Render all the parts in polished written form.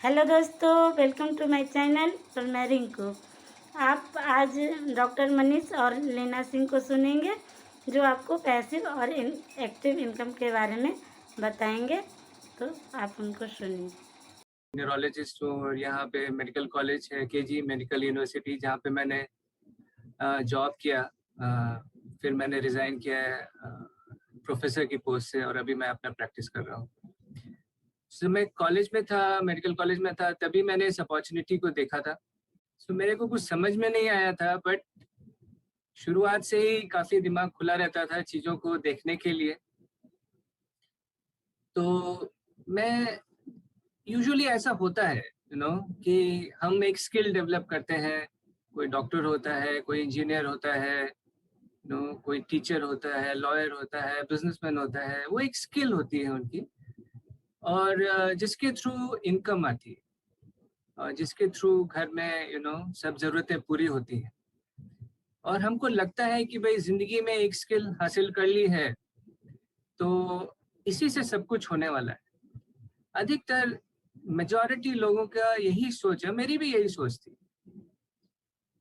Hello दोस्तों, welcome to my channel और मैं रिंकू। आप आज डॉक्टर मनीष और लीना सिंह को सुनेंगे जो आपको पैसिव और एक्टिव इनकम के बारे में बताएंगे, तो आप उनको सुनिए। न्यूरोलॉजिस्ट हूँ और यहाँ पे मेडिकल कॉलेज है केजी मेडिकल यूनिवर्सिटी, जहाँ पे मैंने जॉब किया। फिर मैंने रिज़ाइन किया है प्रोफेसर की पोस्ट से और अभी मैं अपना प्रैक्टिस कर रहा हूँ। सो मैं कॉलेज में था, मेडिकल कॉलेज में था, तभी मैंने इस अपॉर्चुनिटी को देखा था। सो मेरे को कुछ समझ में नहीं आया था, बट शुरुआत से ही काफ़ी दिमाग खुला रहता था चीज़ों को देखने के लिए। तो मैं यूजुअली ऐसा होता है कि हम एक स्किल डेवलप करते हैं। कोई डॉक्टर होता है, कोई इंजीनियर होता है, कोई टीचर होता है, लॉयर होता है, बिजनेसमैन होता है। वो एक स्किल होती है उनकी, और जिसके थ्रू इनकम आती है, और जिसके थ्रू घर में सब ज़रूरतें पूरी होती हैं। और हमको लगता है कि भाई ज़िंदगी में एक स्किल हासिल कर ली है तो इसी से सब कुछ होने वाला है। अधिकतर मेजॉरिटी लोगों का यही सोच है, मेरी भी यही सोच थी।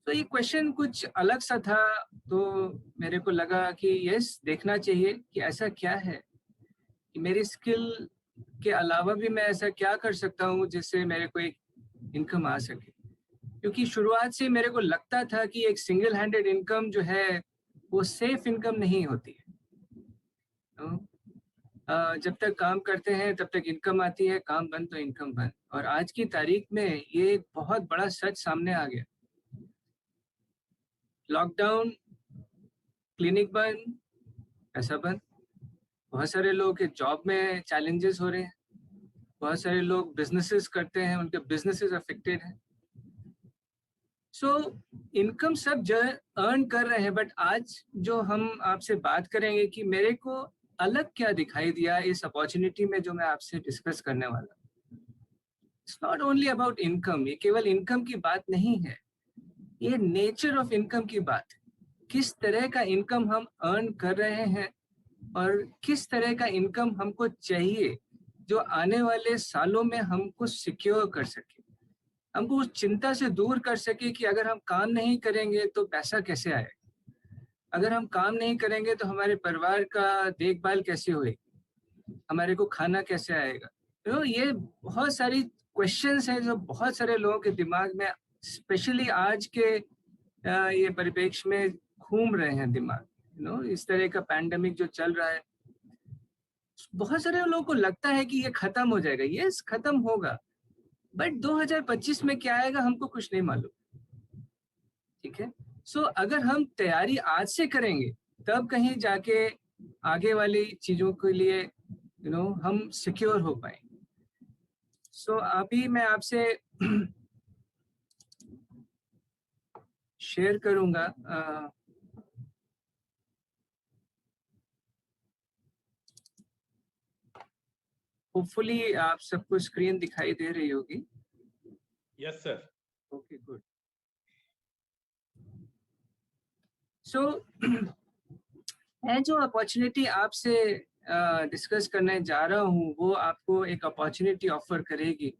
तो ये क्वेश्चन कुछ अलग सा था, तो मेरे को लगा कि यस, देखना चाहिए कि ऐसा क्या है कि मेरी स्किल के अलावा भी मैं ऐसा क्या कर सकता हूँ जिससे मेरे को एक इनकम आ सके। क्योंकि शुरुआत से मेरे को लगता था कि एक सिंगल हैंडेड इनकम जो है वो सेफ इनकम नहीं होती है। तो, जब तक काम करते हैं तब तक इनकम आती है, काम बंद तो इनकम बंद। और आज की तारीख में ये एक बहुत बड़ा सच सामने आ गया। लॉकडाउन, क्लिनिक बंद, पैसा बंद। बहुत सारे लोग के जॉब में चैलेंजेस हो रहे हैं, बहुत सारे लोग बिजनेसेस करते हैं, उनके बिजनेसेस अफेक्टेड हैं। सो इनकम सब जो अर्न कर रहे हैं, बट आज जो हम आपसे बात करेंगे कि मेरे को अलग क्या दिखाई दिया इस अपॉर्चुनिटी में जो मैं आपसे डिस्कस करने वाला। It's not only about income, ये केवल इनकम की बात नहीं है, ये नेचर ऑफ इनकम की बात है। किस तरह का इनकम हम अर्न कर रहे हैं और किस तरह का इनकम हमको चाहिए जो आने वाले सालों में हमको सिक्योर कर सके, हमको उस चिंता से दूर कर सके कि अगर हम काम नहीं करेंगे तो पैसा कैसे आएगा, अगर हम काम नहीं करेंगे तो हमारे परिवार का देखभाल कैसे होएगी, हमारे को खाना कैसे आएगा। ये बहुत सारी क्वेश्चंस हैं जो बहुत सारे लोगों के दिमाग में, स्पेशली आज के ये परिप्रेक्ष्य में घूम रहे हैं दिमाग। इस तरह का पैंडेमिक जो चल रहा है, बहुत सारे लोगों को लगता है कि ये खत्म हो जाएगा। यस, खत्म होगा, बट 2025 में क्या आएगा हमको कुछ नहीं मालूम। ठीक है। सो अगर हम तैयारी आज से करेंगे तब कहीं जाके आगे वाली चीजों के लिए हम सिक्योर हो पाएंगे। सो अभी मैं आपसे शेयर करूंगा। होपफुली आप सबको स्क्रीन दिखाई दे रही होगी। Yes sir. Okay, good. So मैं जो अपॉर्चुनिटी आपसे डिस्कस करने जा रहा हूँ वो आपको एक अपॉर्चुनिटी ऑफर करेगी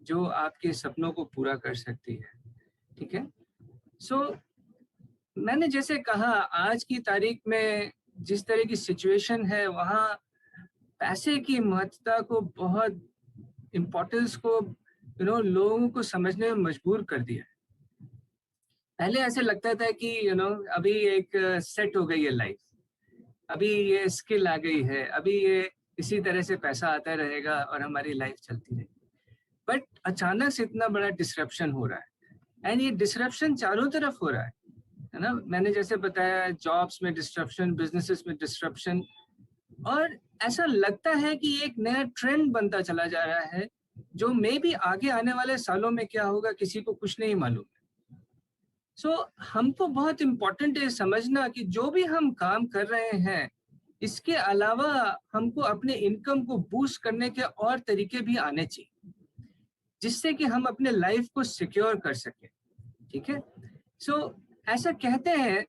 जो आपके सपनों को पूरा कर सकती है। ठीक है। सो मैंने जैसे कहा, आज की तारीख में जिस तरह की सिचुएशन है वहाँ पैसे की महत्वता को, बहुत इम्पोर्टेंस को लोगों को समझने में मजबूर कर दिया है। पहले ऐसे लगता था कि अभी एक सेट हो गई है लाइफ, अभी ये स्किल आ गई है, अभी ये इसी तरह से पैसा आता रहेगा और हमारी लाइफ चलती रहेगी। बट अचानक से इतना बड़ा डिसरप्शन हो रहा है, एंड ये डिसरप्शन चारों तरफ हो रहा है ना। मैंने जैसे बताया, जॉब्स में डिसरप्शन, बिजनेसेस में डिसरप्शन, और ऐसा लगता है कि एक नया ट्रेंड बनता चला जा रहा है जो मे भी आगे आने वाले सालों में क्या होगा किसी को कुछ नहीं मालूम है। सो हमको बहुत इम्पोर्टेंट है समझना कि जो भी हम काम कर रहे हैं इसके अलावा हमको अपने इनकम को बूस्ट करने के और तरीके भी आने चाहिए जिससे कि हम अपने लाइफ को सिक्योर कर सकें। ठीक है। सो ऐसा कहते हैं,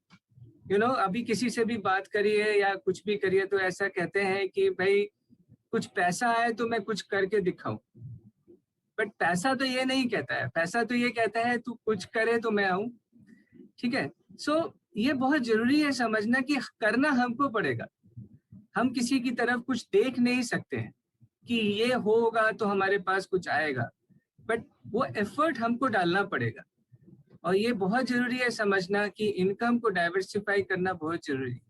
अभी किसी से भी बात करिए या कुछ भी करिए तो ऐसा कहते हैं कि भाई कुछ पैसा आए तो मैं कुछ करके दिखाऊं। बट पैसा तो ये नहीं कहता है, पैसा तो ये कहता है तू कुछ करे तो मैं आऊं, ठीक है। सो ये बहुत जरूरी है समझना कि करना हमको पड़ेगा, हम किसी की तरफ कुछ देख नहीं सकते हैं कि ये होगा तो हमारे पास कुछ आएगा, बट वो एफर्ट हमको डालना पड़ेगा। और ये बहुत जरूरी है समझना कि इनकम को डाइवर्सिफाई करना बहुत जरूरी है।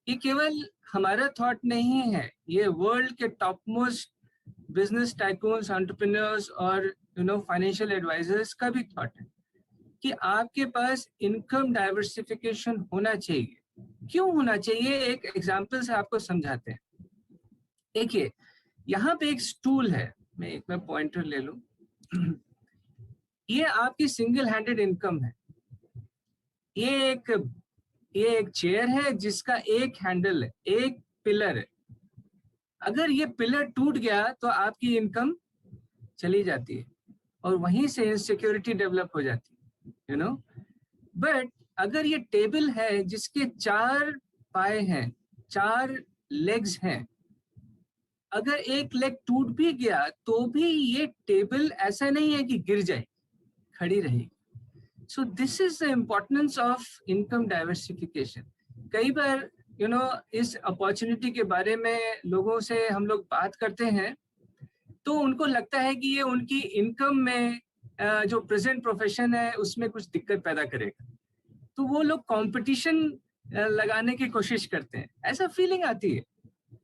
ये केवल हमारा थॉट नहीं है, ये वर्ल्ड के top most business tycoons, entrepreneurs और फाइनेंशियल एडवाइजर्स का भी थॉट है कि आपके पास इनकम डाइवर्सिफिकेशन होना चाहिए। क्यों होना चाहिए, एक एग्जांपल से आपको समझाते हैं। देखिए यहाँ पे एक स्टूल है, मैं पॉइंटर ले लूं, ये आपकी सिंगल हैंडेड इनकम है। ये एक चेयर है जिसका एक हैंडल है, एक पिलर है। अगर ये पिलर टूट गया तो आपकी इनकम चली जाती है और वहीं से इनसिक्योरिटी डेवलप हो जाती है, बट अगर ये टेबल है जिसके 4 पाए हैं, 4 लेग्स हैं, अगर एक लेग टूट भी गया तो भी ये टेबल ऐसा नहीं है कि गिर जाए, खड़ी रहेगी। सो this is the importance of income diversification. कई बार इस अपॉर्चुनिटी के बारे में लोगों से हम लोग बात करते हैं तो उनको लगता है कि ये उनकी इनकम में जो प्रेजेंट प्रोफेशन है उसमें कुछ दिक्कत पैदा करेगा, तो वो लोग कंपटीशन लगाने की कोशिश करते हैं। ऐसा फीलिंग आती है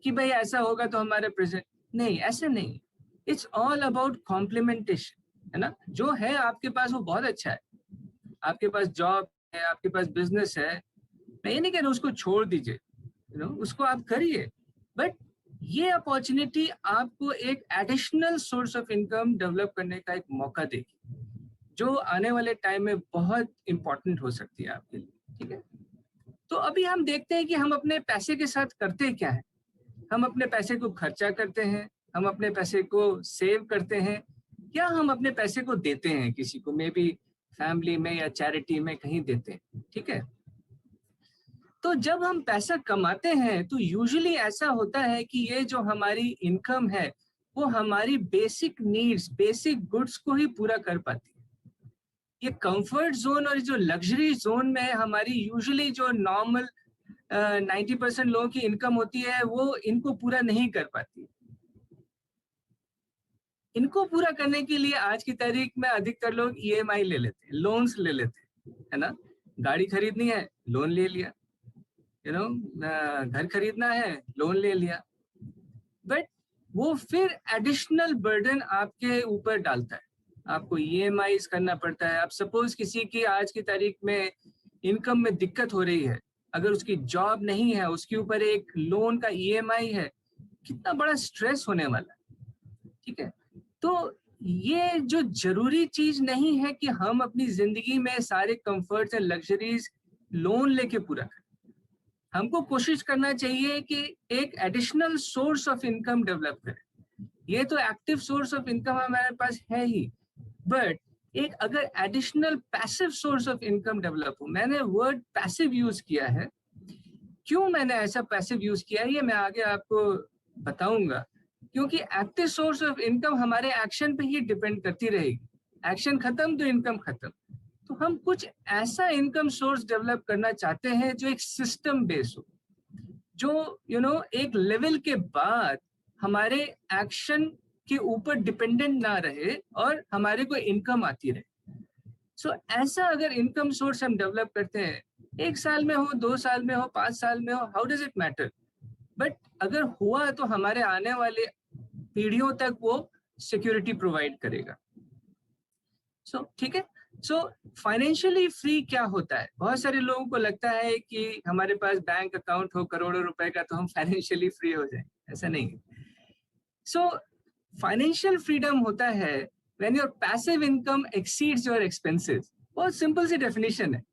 कि भाई ऐसा होगा तो हमारे प्रेजेंट, नहीं ऐसे नहीं, इट्स ऑल अबाउट कॉम्प्लीमेंटेशन, है ना। जो है आपके पास वो बहुत अच्छा है, आपके पास जॉब है, आपके पास बिजनेस है, मैं ये नहीं कह रहा उसको छोड़ दीजिए, उसको आप करिए, बट ये अपॉर्चुनिटी आपको एक additional source of income develop करने का एक मौका देगी जो आने वाले टाइम में बहुत इंपॉर्टेंट हो सकती है आपके लिए, ठीक है। तो अभी हम देखते हैं कि हम अपने पैसे के साथ करते क्या है। हम अपने पैसे को खर्चा करते हैं, हम अपने पैसे को सेव करते हैं, या हम अपने पैसे को देते हैं किसी को, मे बी फैमिली में या चैरिटी में कहीं देते हैं, ठीक है। तो जब हम पैसा कमाते हैं तो यूजुअली ऐसा होता है कि ये जो हमारी इनकम है वो हमारी बेसिक नीड्स, बेसिक गुड्स को ही पूरा कर पाती है। ये कंफर्ट जोन और जो लग्जरी जोन में हमारी यूजुअली जो नॉर्मल 90% लोगों की इनकम होती है वो इनको पूरा नहीं कर पाती। इनको पूरा करने के लिए आज की तारीख में अधिकतर लोग EMI ले लेते हैं, लोन्स ले लेते हैं, है ना। गाड़ी खरीदनी है, लोन ले लिया, घर खरीदना है, लोन ले लिया, बट वो फिर एडिशनल बर्डन आपके ऊपर डालता है, आपको EMIs करना पड़ता है। अब सपोज किसी की आज की तारीख में इनकम में दिक्कत हो रही है, अगर उसकी जॉब नहीं है, उसके ऊपर एक लोन का EMI है, कितना बड़ा स्ट्रेस होने वाला है, ठीक है। तो ये जो जरूरी चीज नहीं है कि हम अपनी जिंदगी में सारे कंफर्ट्स एंड लग्जरीज लोन लेके पूरा करें। हमको कोशिश करना चाहिए कि एक additional source of income develop करें। ये तो एक्टिव सोर्स ऑफ इनकम हमारे पास है ही, बट एक अगर additional passive source of income develop हो। मैंने वर्ड पैसिव यूज किया है, क्यों मैंने ऐसा पैसिव यूज किया है ये मैं आगे आपको बताऊंगा, क्योंकि एक्टिव सोर्स ऑफ इनकम हमारे एक्शन पे ही डिपेंड करती रहेगी। एक्शन खत्म तो इनकम खत्म। तो हम कुछ ऐसा इनकम सोर्स डेवलप करना चाहते हैं जो एक सिस्टम बेस हो, जो एक लेवल के बाद हमारे एक्शन के ऊपर डिपेंडेंट ना रहे और हमारे को इनकम आती रहे। सो ऐसा अगर इनकम सोर्स हम डेवलप करते हैं, 1 साल में हो, 2 साल में हो, 5 साल में हो, how does it matter, but अगर हुआ तो हमारे आने वाले पीढ़ियों तक वो सिक्योरिटी प्रोवाइड करेगा। सो ठीक है। सो फाइनेंशियली फ्री क्या होता है? बहुत सारे लोगों को लगता है कि हमारे पास बैंक अकाउंट हो करोड़ों रुपए का तो हम फाइनेंशियली फ्री हो जाए, ऐसा नहीं है। सो फाइनेंशियल फ्रीडम होता है when your passive income exceeds your expenses. बहुत सिंपल सी डेफिनेशन है।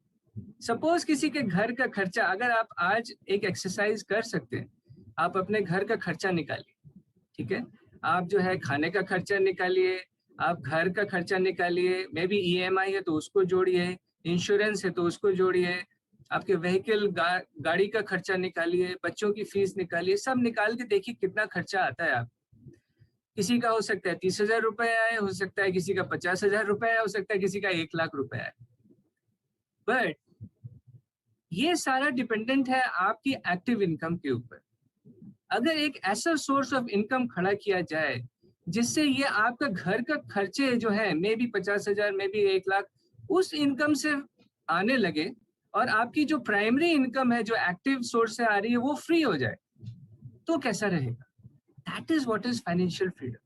सपोज किसी के घर का खर्चा, अगर आप आज एक एक्सरसाइज कर सकते हैं, आप अपने घर का खर्चा निकालिए, ठीक है। आप जो है खाने का खर्चा निकालिए, आप घर का खर्चा निकालिए, मे बी EMI है तो उसको जोड़िए, इंश्योरेंस है तो उसको जोड़िए, आपके व्हीकल गाड़ी का खर्चा निकालिए, बच्चों की फीस निकालिए, सब निकाल के देखिए कितना खर्चा आता है आप। किसी का हो सकता है 30,000 रुपए आए, हो सकता है किसी का 50,000 रुपए आए, हो सकता है किसी का 1,00,000 रुपए आए। बट ये सारा डिपेंडेंट है आपकी एक्टिव इनकम के ऊपर। अगर एक ऐसा सोर्स ऑफ इनकम खड़ा किया जाए जिससे ये आपका घर का खर्चे जो है मे बी 50,000 मे बी 1,00,000 उस इनकम से आने लगे और आपकी जो प्राइमरी इनकम है जो एक्टिव सोर्स से आ रही है वो फ्री हो जाए, तो कैसा रहेगा? That is what is financial freedom,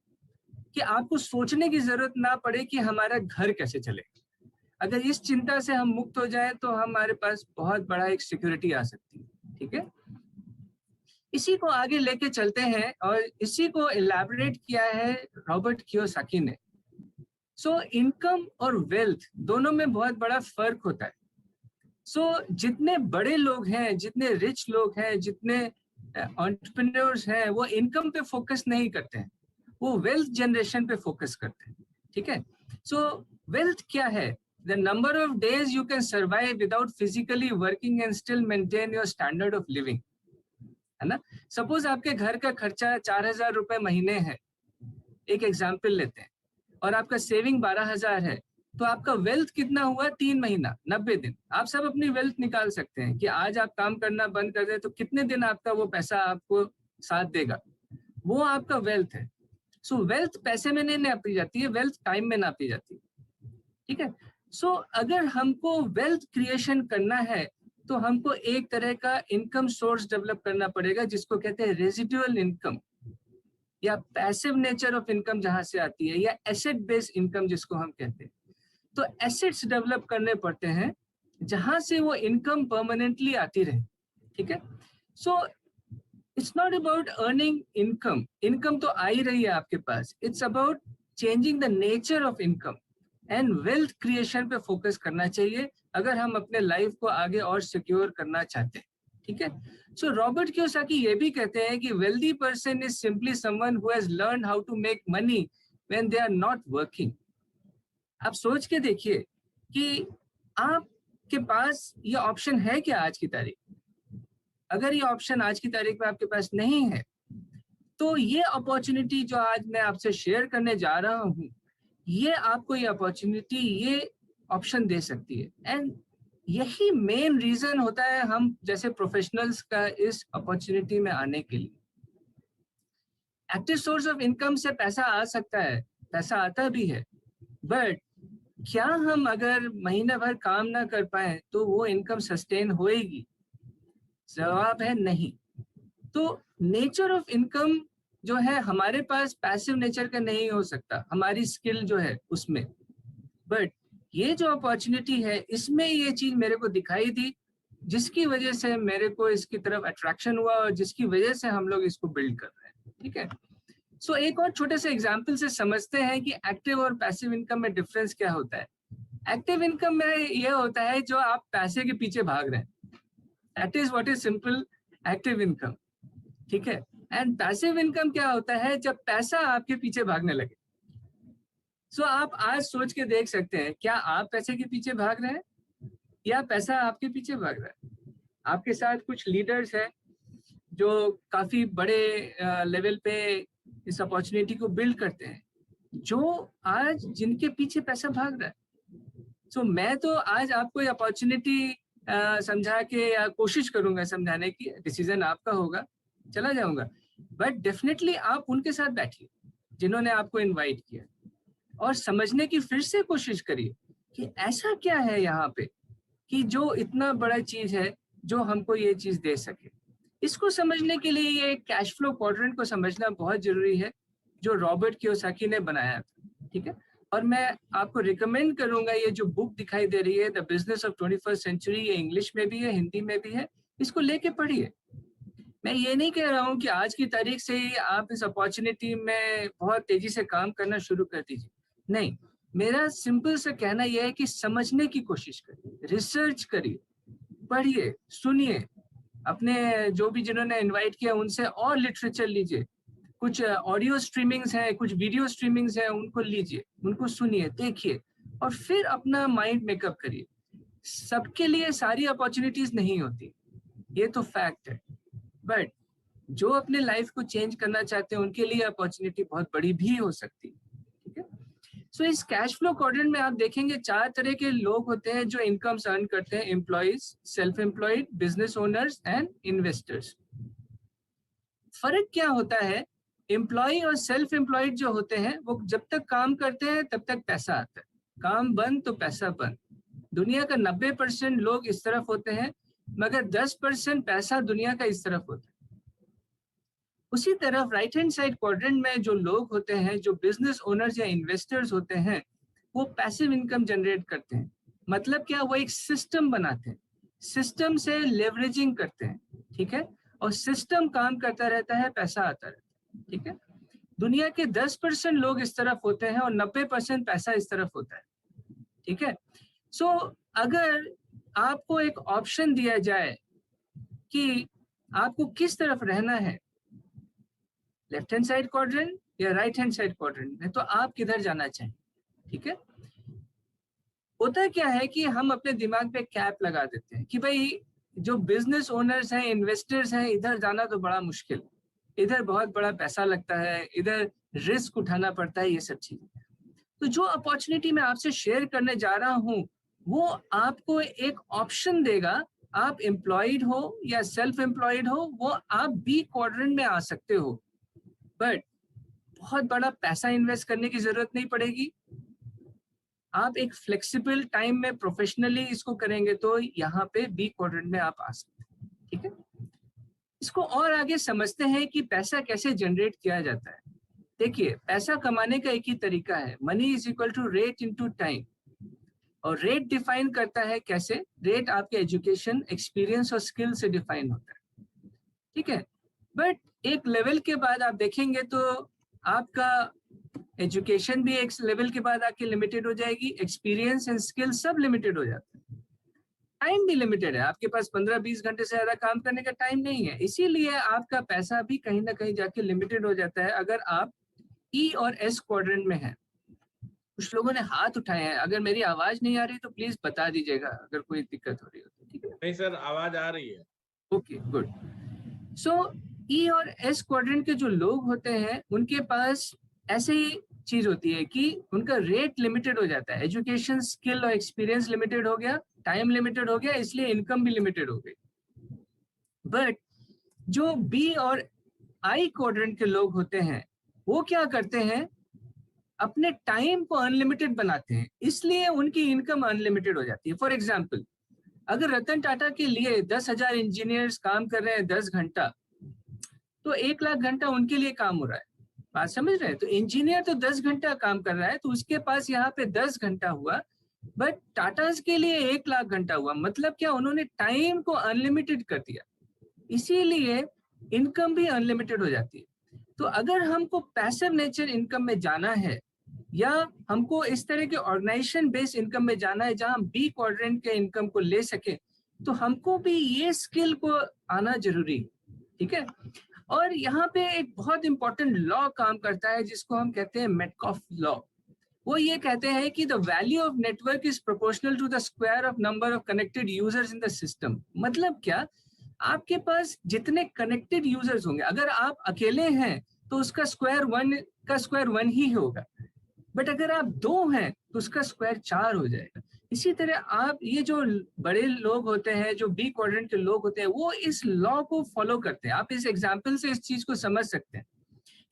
कि आपको सोचने की जरूरत ना पड़े कि हमारा घर कैसे चलेगा। अगर इस चिंता से हम मुक्त हो जाए तो हमारे पास बहुत बड़ा एक सिक्योरिटी आ सकती है। ठीक है, इसी को आगे लेके चलते हैं और इसी को इलैबोरेट किया है रॉबर्ट कियोसाकी ने। सो इनकम और वेल्थ दोनों में बहुत बड़ा फर्क होता है। सो जितने बड़े लोग हैं, जितने रिच लोग हैं, जितने एंटरप्रेन्योर्स हैं, वो इनकम पे फोकस नहीं करते हैं, वो वेल्थ जनरेशन पे फोकस करते हैं। ठीक है, सो वेल्थ क्या है? The number of days you can survive without physically working and still maintain your standard of living, है ना। सपोज आपके घर का खर्चा 4,000 रुपए महीने है, एक एग्जाम्पल लेते हैं, और आपका सेविंग 12,000 है, तो आपका वेल्थ कितना हुआ? 3 महीना, 90 दिन। आप सब अपनी वेल्थ निकाल सकते हैं कि आज आप काम करना बंद कर दें तो कितने दिन आपका वो पैसा आपको साथ देगा, वो आपका वेल्थ है। सो वेल्थ पैसे में नहीं नापी जाती है, वेल्थ टाइम में नापी जाती है। ठीक है, सो अगर हमको वेल्थ क्रिएशन करना है तो हमको एक तरह का इनकम सोर्स डेवलप करना पड़ेगा जिसको कहते हैं रेजिडुअल इनकम, या पैसिव नेचर ऑफ इनकम जहां से आती है, या एसेट बेस्ड इनकम जिसको हम कहते हैं। तो एसेट्स डेवलप करने पड़ते हैं जहां से वो इनकम परमानेंटली आती रहे। ठीक है, so it's not about earning income, income तो आ ही रही है आपके पास, it's about changing the nature of income and wealth creation पे फोकस करना चाहिए अगर हम अपने लाइफ को आगे और सिक्योर करना चाहते हैं। ठीक है, सो रॉबर्ट कियोसाकी ये भी कहते हैं कि wealthy person is simply someone who has learned how to make money when they are not working. आप सोच के देखिए कि आपके पास ये ऑप्शन है क्या आज की तारीख? अगर ये ऑप्शन आज की तारीख में आपके पास नहीं है तो ये अपॉर्चुनिटी जो आज मैं आपसे शेयर करने जा रहा हूँ, ये आपको ये अपॉर्चुनिटी, ये ऑप्शन दे सकती है। एंड यही मेन रीजन होता है हम जैसे प्रोफेशनल्स का इस अपॉर्चुनिटी में आने के लिए। एक्टिव सोर्स ऑफ इनकम से पैसा आ सकता है, पैसा आता भी है, बट क्या हम अगर महीना भर काम ना कर पाए तो वो इनकम सस्टेन होएगी? जवाब है नहीं। तो नेचर ऑफ इनकम जो है हमारे पास पैसिव नेचर का नहीं हो सकता, हमारी स्किल जो है उसमें। बट ये जो अपॉर्चुनिटी है इसमें ये चीज मेरे को दिखाई दी जिसकी वजह से मेरे को इसकी तरफ अट्रैक्शन हुआ और जिसकी वजह से हम लोग इसको बिल्ड कर रहे हैं। ठीक है, सो एक और छोटे से एग्जाम्पल से समझते हैं कि एक्टिव और पैसिव इनकम में डिफरेंस क्या होता है। एक्टिव इनकम में ये होता है जो आप पैसे के पीछे भाग रहे हैं, that is what is simple active income. ठीक है, एंड पैसिव इनकम क्या होता है? जब पैसा आपके पीछे भागने लगे। सो आप आज सोच के देख सकते हैं, क्या आप पैसे के पीछे भाग रहे हैं या पैसा आपके पीछे भाग रहा है? आपके साथ कुछ लीडर्स हैं जो काफी बड़े लेवल पे इस अपॉर्चुनिटी को बिल्ड करते हैं, जो आज जिनके पीछे पैसा भाग रहा है। सो मैं तो आज आपको ये अपॉर्चुनिटी समझा के या कोशिश करूंगा समझाने की, डिसीजन आपका होगा, चला जाऊंगा, बट डेफिनेटली आप उनके साथ बैठिए जिन्होंने आपको इनवाइट किया और समझने की फिर से कोशिश करिए कि ऐसा क्या है यहाँ पे कि जो इतना बड़ा चीज है जो हमको ये चीज दे सके। इसको समझने के लिए ये कैश फ्लो क्वाड्रेंट को समझना बहुत जरूरी है जो रॉबर्ट कियोसाकी ने बनाया था। ठीक है, और मैं आपको रिकमेंड करूंगा ये जो बुक दिखाई दे रही है the business of 21st century, ये इंग्लिश में भी है, हिंदी में भी है, इसको लेके पढ़िए। मैं ये नहीं कह रहा हूँ कि आज की तारीख से ही आप इस अपॉर्चुनिटी में बहुत तेजी से काम करना शुरू कर दीजिए, नहीं, मेरा सिंपल सा कहना यह है कि समझने की कोशिश करिए, रिसर्च करिए, पढ़िए, सुनिए, अपने जो भी जिन्होंने इनवाइट किया उनसे और लिटरेचर लीजिए, कुछ ऑडियो स्ट्रीमिंग्स हैं, कुछ वीडियो स्ट्रीमिंग्स हैं, उनको लीजिए, उनको सुनिए, देखिए और फिर अपना माइंड मेकअप करिए। सबके लिए सारी अपॉर्चुनिटीज नहीं होती, ये तो फैक्ट है, बट जो अपने लाइफ को चेंज करना चाहते हैं उनके लिए अपॉर्चुनिटी बहुत बड़ी भी हो सकती है, ठीक है। सो इस कैश फ्लो क्वाड्रेंट में आप देखेंगे 4 तरह के लोग होते हैं जो इनकम्स अर्न करते हैं, employees, self employed, business owners and investors. फर्क क्या होता है, एम्प्लॉय और सेल्फ एम्प्लॉयड जो होते हैं वो जब तक काम करते हैं तब तक पैसा आता है, काम बंद तो पैसा बंद। दुनिया का 90% लोग इस तरफ होते हैं, मगर 10% पैसा दुनिया का इस तरफ होता है। उसी तरफ राइट हैंड साइड क्वाड्रेंट में जो लोग होते हैं, जो बिजनेस ओनर्स या इन्वेस्टर्स होते हैं, वो पैसिव इनकम जनरेट करते हैं। मतलब क्या, वो एक सिस्टम बनाते हैं, सिस्टम से लेवरेजिंग करते हैं, ठीक है, और सिस्टम काम करता रहता है, पैसा आता रहता है, ठीक है। दुनिया के 10% लोग इस तरफ होते हैं और 90% पैसा इस तरफ होता है, ठीक है। सो अगर आपको एक ऑप्शन दिया जाए कि आपको किस तरफ रहना है, लेफ्ट हैंड साइड क्वाड्रेंट या राइट हैंड साइड क्वाड्रेंट में, तो आप किधर जाना चाहें, ठीक है। होता क्या है कि हम अपने दिमाग पे कैप लगा देते हैं कि भाई जो बिजनेस ओनर्स हैं, इन्वेस्टर्स हैं, इधर जाना तो बड़ा मुश्किल, इधर बहुत बड़ा पैसा लगता है, इधर रिस्क उठाना पड़ता है, ये सब चीजें। तो जो अपॉर्चुनिटी मैं आपसे शेयर करने जा रहा हूं वो आपको एक ऑप्शन देगा। आप एम्प्लॉयड हो या सेल्फ एम्प्लॉयड हो, वो आप बी क्वाड्रेंट में आ सकते हो, बट बहुत बड़ा पैसा इन्वेस्ट करने की जरूरत नहीं पड़ेगी। आप एक फ्लेक्सिबल टाइम में प्रोफेशनली इसको करेंगे तो यहाँ पे बी क्वाड्रेंट में आप आ सकते हैं, ठीक है। इसको और आगे समझते हैं कि पैसा कैसे जनरेट किया जाता है। देखिए, पैसा कमाने का एक ही तरीका है, money is equal to rate into time. और रेट डिफाइन करता है कैसे, रेट आपके एजुकेशन, एक्सपीरियंस और स्किल से डिफाइन होता है, ठीक है। बट एक लेवल के बाद आप देखेंगे तो आपका एजुकेशन भी एक लेवल के बाद आके लिमिटेड हो जाएगी, एक्सपीरियंस एंड स्किल सब लिमिटेड हो जाता है, टाइम भी लिमिटेड है, आपके पास 15-20 घंटे से ज्यादा काम करने का टाइम नहीं है, इसीलिए आपका पैसा भी कहीं ना कहीं जाके लिमिटेड हो जाता है अगर आप ई और एस क्वाड्रेंट में है। कुछ लोगों ने हाथ उठाए हैं, अगर मेरी आवाज नहीं आ रही तो प्लीज बता दीजिएगा अगर कोई दिक्कत हो रही हो तो, ठीक है। नहीं सर, आवाज आ रही है। Okay, good. सो ई और एस क्वाड्रेंट के जो लोग होते हैं उनके पास ऐसे ही चीज होती है कि उनका रेट लिमिटेड हो जाता है, एजुकेशन, स्किल और एक्सपीरियंस लिमिटेड हो गया, टाइम लिमिटेड हो गया, इसलिए इनकम भी लिमिटेड हो गई। बट जो बी और आई क्वाड्रेंट के लोग होते हैं वो क्या करते हैं, अपने टाइम को अनलिमिटेड बनाते हैं, इसलिए उनकी इनकम अनलिमिटेड हो जाती है। फॉर एग्जाम्पल, अगर रतन टाटा के लिए 10,000 इंजीनियर्स काम कर रहे हैं 10 घंटा, तो 1 लाख घंटा उनके लिए काम हो रहा है, बात समझ रहे हैं। तो इंजीनियर तो 10 घंटा काम कर रहा है, तो उसके पास यहाँ पे 10 घंटा हुआ, बट टाटास के लिए 1 लाख घंटा हुआ। मतलब क्या, उन्होंने टाइम को अनलिमिटेड कर दिया, इसीलिए इनकम भी अनलिमिटेड हो जाती है। तो अगर हमको पैसिव नेचर इनकम में जाना है या हमको इस तरह के ऑर्गेनाइजेशन बेस्ड इनकम में जाना है जहां बी क्वाड्रेंट के इनकम को ले सके, तो हमको भी ये स्किल को आना जरूरी है, ठीक है। और यहाँ पे एक बहुत इंपॉर्टेंट लॉ काम करता है जिसको हम कहते हैं मेटकॉफ लॉ। वो ये कहते हैं कि the value of network is proportional to the square of number of connected users in the system. मतलब क्या, आपके पास जितने कनेक्टेड यूजर्स होंगे, अगर आप अकेले हैं तो उसका स्क्वायर 1 ही होगा, बट अगर आप 2 हैं तो उसका स्क्वायर 4 हो जाएगा। इसी तरह आप, ये जो बड़े लोग होते हैं, जो बी क्वाड्रेंट के लोग होते हैं, वो इस लॉ को फॉलो करते हैं। आप इस एग्जाम्पल से इस चीज को समझ सकते हैं,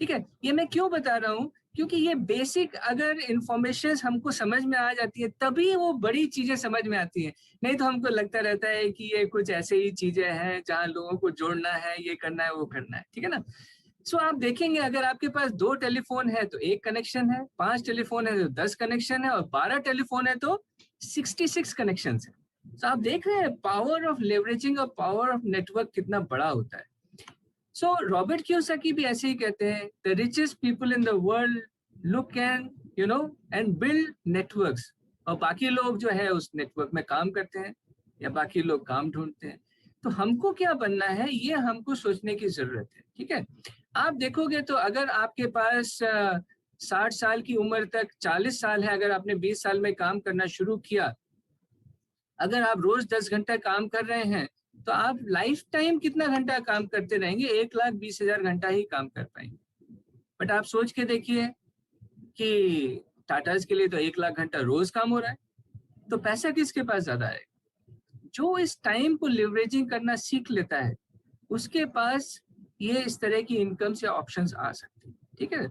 ठीक है। ये मैं क्यों बता रहा हूँ, क्योंकि ये बेसिक अगर इंफॉर्मेशन हमको समझ में आ जाती है तभी वो बड़ी चीजें समझ में आती है, नहीं तो हमको लगता रहता है कि ये कुछ ऐसे ही चीजें हैं जहाँ लोगों को जोड़ना है, ये करना है, वो करना है, ठीक है ना। सो आप देखेंगे, अगर आपके पास 2 टेलीफोन है तो 1 कनेक्शन है, 5 टेलीफोन है तो 10 कनेक्शन है, और 12 टेलीफोन है तो 66 कनेक्शन है। तो आप देख रहे हैं पावर ऑफ लेवरेजिंग और पावर ऑफ नेटवर्क कितना बड़ा होता है। सो रॉबर्ट कियोसाकी भी ऐसे ही कहते हैं, the richest people in the world look and build networks, और बाकी लोग जो है उस नेटवर्क में काम करते हैं या बाकी लोग काम ढूंढते हैं। तो हमको क्या बनना है, ये हमको सोचने की जरूरत है, ठीक है। आप देखोगे तो अगर आपके पास 60 साल की उम्र तक 40 साल है, अगर आपने 20 साल में काम करना शुरू किया, अगर आप रोज 10 घंटा काम कर रहे हैं तो आप लाइफ टाइम कितना घंटा काम करते रहेंगे? 1,20,000 घंटा ही काम कर पाएंगे। बट आप सोच के देखिए कि टाटाज के लिए तो 1,00,000 घंटा रोज काम हो रहा है, तो पैसा किसके पास ज्यादा है? जो इस टाइम को लिवरेजिंग करना सीख लेता है उसके पास ये इस तरह की इनकम से ऑप्शंस आ सकते हैं, ठीक है।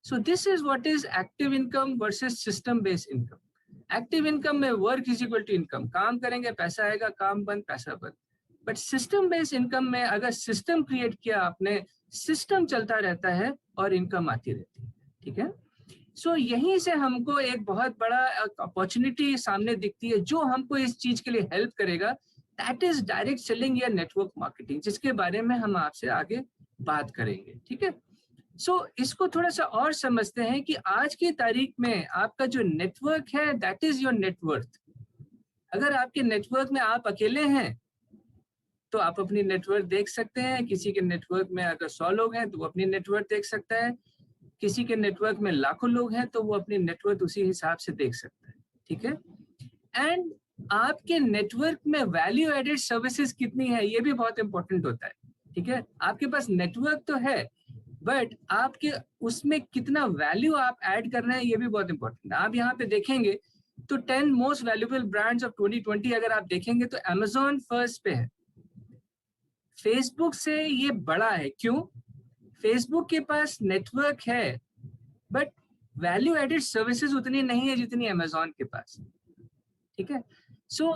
So this is what is active income versus system based income. Active income में work is equal to income, काम करेंगे पैसा आएगा, काम बंद पैसा बंद। बट सिस्टम बेस्ड इनकम में अगर सिस्टम क्रिएट किया आपने, सिस्टम चलता रहता है और इनकम आती रहती है, ठीक है। सो यहीं से हमको एक बहुत बड़ा अपॉर्चुनिटी सामने दिखती है जो हमको इस चीज के लिए हेल्प करेगा, दैट इज डायरेक्ट सेलिंग या नेटवर्क मार्केटिंग, जिसके बारे में हम आपसे आगे बात करेंगे, ठीक है। सो इसको थोड़ा सा और समझते हैं कि आज की तारीख में आपका जो नेटवर्क है दैट इज योर नेटवर्थ। अगर आपके नेटवर्क में आप अकेले हैं तो आप अपनी नेटवर्क देख सकते हैं, किसी के नेटवर्क में अगर 100 लोग हैं तो वो अपनी नेटवर्क देख सकता है, किसी के नेटवर्क में लाखों लोग हैं तो वो अपनी नेटवर्क उसी हिसाब से देख सकता है, ठीक है। एंड आपके नेटवर्क में वैल्यू एडेड सर्विसेज कितनी है ये भी बहुत इंपॉर्टेंट होता है, ठीक है। आपके पास नेटवर्क तो है बट आपके उसमें कितना वैल्यू आप ऐड कर रहे हैं ये भी बहुत इंपॉर्टेंट है। आप यहाँ पे देखेंगे तो 10 मोस्ट वैल्यूएबल ब्रांड्स ऑफ 2020 अगर आप देखेंगे तो अमेजोन फर्स्ट पे है, फेसबुक से ये बड़ा है। क्यों? फेसबुक के पास नेटवर्क है बट वैल्यू एडेड सर्विसेज उतनी नहीं है जितनी अमेजोन के पास, ठीक है। सो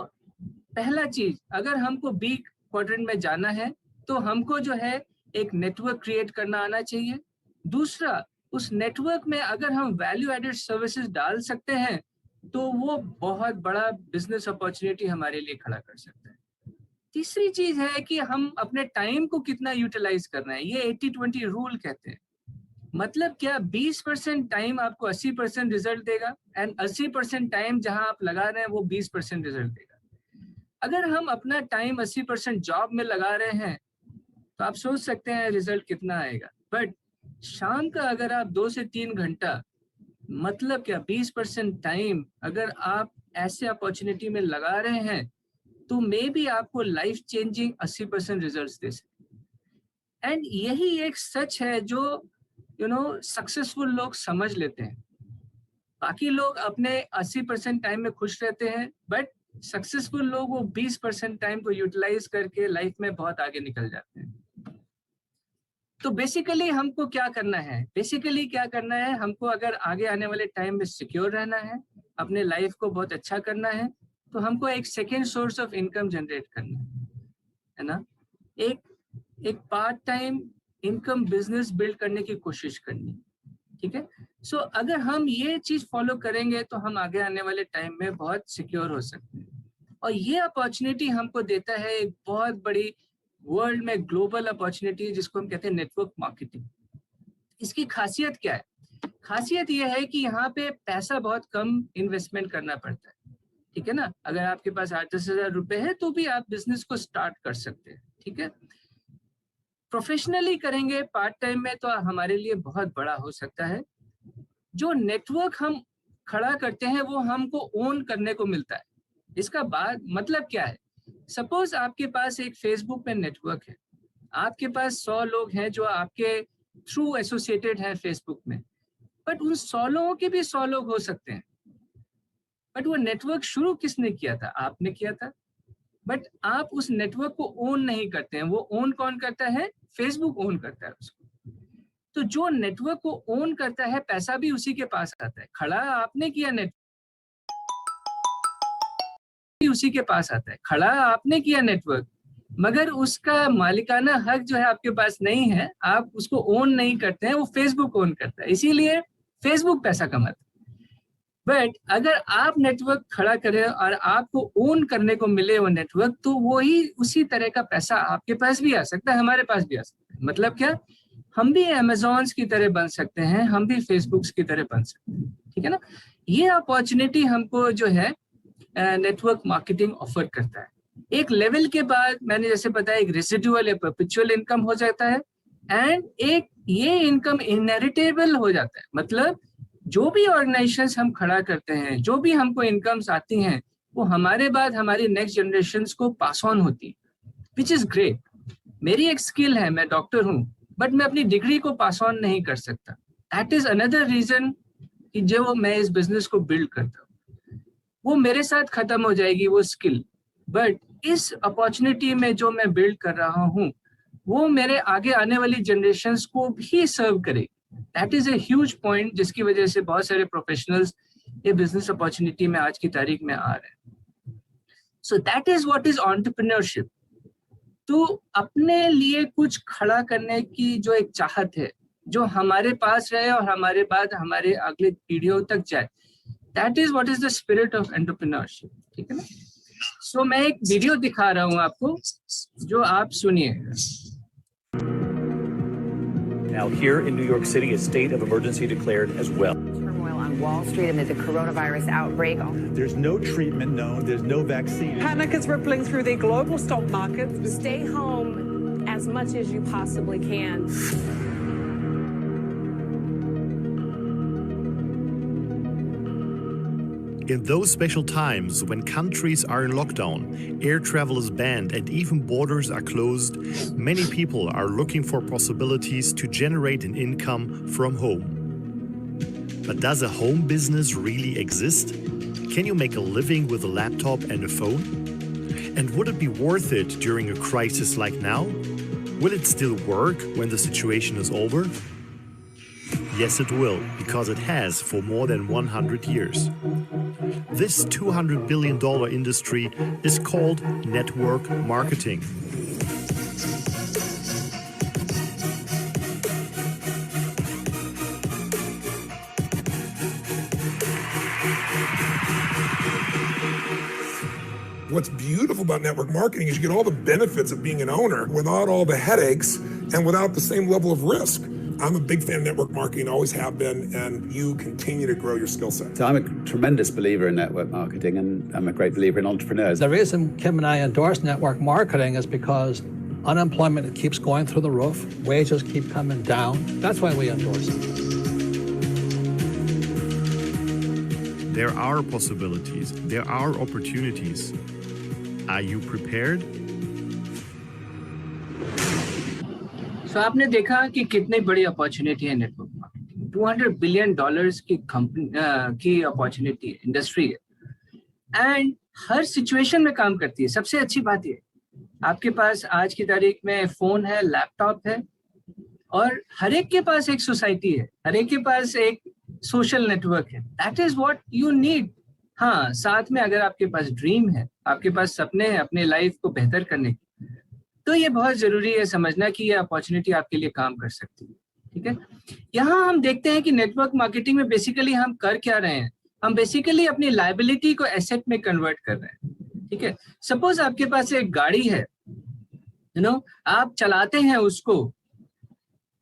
पहला चीज, अगर हमको बी क्वाड्रेंट में जाना है तो हमको जो है एक नेटवर्क क्रिएट करना आना चाहिए। दूसरा, उस नेटवर्क में अगर हम वैल्यू एडेड सर्विसेज डाल सकते हैं तो वो बहुत बड़ा बिजनेस अपॉर्चुनिटी हमारे लिए खड़ा कर सकता है। तीसरी चीज है कि हम अपने टाइम को कितना यूटिलाइज करना है, ये 80-20 रूल कहते हैं। मतलब क्या? 20% टाइम आपको 80% रिजल्ट देगा एंड 80% टाइम जहां आप लगा रहे हैं वो 20% रिजल्ट देगा। अगर हम अपना टाइम 80% जॉब में लगा रहे हैं तो आप सोच सकते हैं रिजल्ट कितना आएगा, बट शाम का अगर आप 2 से 3 घंटा, मतलब क्या 20% टाइम अगर आप ऐसे अपॉर्चुनिटी में लगा रहे हैं तो मे बी आपको लाइफ चेंजिंग 80% रिजल्ट्स दे सकते। एंड यही एक सच है जो सक्सेसफुल लोग समझ लेते हैं। बाकी लोग अपने 80% टाइम में खुश रहते हैं बट सक्सेसफुल लोग वो 20% टाइम को यूटिलाइज करके लाइफ में बहुत आगे निकल जाते हैं। तो बेसिकली हमको क्या करना है? हमको अगर आगे आने वाले टाइम में सिक्योर रहना है, अपने लाइफ को बहुत अच्छा करना है, तो हमको एक second source of income generate करना है ना। एक part time income business build करने की कोशिश करनी, ठीक है। सो अगर हम ये चीज फॉलो करेंगे तो हम आगे आने वाले टाइम में बहुत सिक्योर हो सकते हैं। और ये अपॉर्चुनिटी हमको देता है एक बहुत बड़ी वर्ल्ड में ग्लोबल अपॉर्चुनिटी जिसको हम कहते हैं नेटवर्क मार्केटिंग। इसकी खासियत क्या है? खासियत ये है कि यहाँ पे पैसा बहुत कम इन्वेस्टमेंट करना पड़ता है, ठीक है ना। अगर आपके पास 8-10 हजार रुपए है तो भी आप बिजनेस को स्टार्ट कर सकते हैं, ठीक है। प्रोफेशनली करेंगे पार्ट टाइम में तो हमारे लिए बहुत बड़ा हो सकता है। जो नेटवर्क हम खड़ा करते हैं वो हमको ओन करने को मिलता है। इसका बाद मतलब क्या है? सपोज आपके पास एक फेसबुक पे नेटवर्क है, आपके पास 100 लोग हैं जो आपके थ्रू एसोसिएटेड हैं फेसबुक में, बट उन 100 लोगों के भी 100 लोग हो सकते हैं। बट वो नेटवर्क शुरू किसने किया था? आपने किया था। बट आप उस नेटवर्क को ओन नहीं करते हैं। वो ओन कौन करता है? फेसबुक ओन करता है उसको। तो जो नेटवर्क को ओन करता है पैसा भी उसी के पास आता है। खड़ा आपने किया नेटवर्क, उसी के पास आता है। खड़ा आपने किया नेटवर्क, मगर उसका मालिकाना हक जो है आपके पास नहीं है, आप उसको ओन नहीं करते हैं, वो फेसबुक ओन करता है, इसीलिए फेसबुक पैसा कमाता है। बट अगर आप नेटवर्क खड़ा करें और आपको ओन करने को मिले वो नेटवर्क, तो वही उसी तरह का पैसा आपके पास भी आ सकता है, हमारे पास भी आ सकता है। मतलब क्या? हम भी अमेज़न की तरह बन सकते हैं, हम भी फेसबुक की तरह बन सकते हैं, ठीक है ना। ये अपॉर्चुनिटी हमको जो है नेटवर्क मार्केटिंग ऑफर करता है। एक लेवल के बाद मैंने जैसे बताया एक रेसिडुअल या परपेचुअल इनकम हो जाता है एंड एक ये इनकम इनहेरिटेबल हो जाता है। मतलब जो भी ऑर्गेनाइजेशंस हम खड़ा करते हैं, जो भी हमको इनकम्स आती हैं, वो हमारे बाद हमारी नेक्स्ट जनरेशंस को पास ऑन होती है। Which is great. मेरी एक स्किल है, मैं डॉक्टर हूँ, बट मैं अपनी डिग्री को पास ऑन नहीं कर सकता। दैट इज अनदर रीजन कि जो मैं इस बिजनेस को बिल्ड करता हूँ, वो मेरे साथ खत्म हो जाएगी वो स्किल, बट इस अपॉर्चुनिटी में जो मैं बिल्ड कर रहा हूँ वो मेरे आगे आने वाली जनरेशन्स को भी सर्व करे। That is a huge point, जिसकी वजह से बहुत सारे प्रोफेशनल्स ये बिजनेस अपॉर्चुनिटी में आज की तारीख में आ रहे हैं। So that is what is entrepreneurship. तो अपने लिए कुछ खड़ा करने की जो एक चाहत है, जो हमारे पास रहे और हमारे बाद हमारे अगले पीढ़ियों तक जाए, that is what is the spirit of entrepreneurship. ठीक है ना? सो मैं एक वीडियो दिखा रहा हूँ आपको, जो आप सुनिए। Now here in New York City, a state of emergency declared as well. Turmoil on Wall Street amid the coronavirus outbreak. There's no treatment known, there's no vaccine. Panic is rippling through the global stock markets. Stay home as much as you possibly can. In those special times when countries are in lockdown, air travel is banned and even borders are closed, many people are looking for possibilities to generate an income from home. But does a home business really exist? Can you make a living with a laptop and a phone? And would it be worth it during a crisis like now? Will it still work when the situation is over? Yes, it will, because it has for more than 100 years. This $200 billion industry is called network marketing. What's beautiful about network marketing is you get all the benefits of being an owner without all the headaches and without the same level of risk. I'm a big fan of network marketing, always have been, and you continue to grow your skill set. So I'm a tremendous believer in network marketing, and I'm a great believer in entrepreneurs. The reason Kim and I endorse network marketing is because unemployment keeps going through the roof, wages keep coming down. That's why we endorse it. There are possibilities, there are opportunities. Are you prepared? So आपने देखा कि कितनी बड़ी opportunity है network marketing. $200 billion की company की opportunity industry है, and her situation में काम करती है। सबसे अच्छी बात ये, आपके पास आज की तारीख में फोन है, लैपटॉप है, और हर एक के पास एक सोसाइटी है, हर एक के पास एक सोशल नेटवर्क है। That is what you need. हाँ, साथ में अगर आपके पास ड्रीम है, आपके पास सपने हैं अपने लाइफ को बेहतर करने के, तो ये बहुत जरूरी है समझना कि ये अपॉर्चुनिटी आपके लिए काम कर सकती है। ठीक है, यहाँ हम देखते हैं कि नेटवर्क मार्केटिंग में बेसिकली हम कर क्या रहे हैं, हम बेसिकली अपनी लायबिलिटी को एसेट में कन्वर्ट कर रहे हैं। ठीक है, सपोज आपके पास एक गाड़ी है, आप चलाते हैं उसको,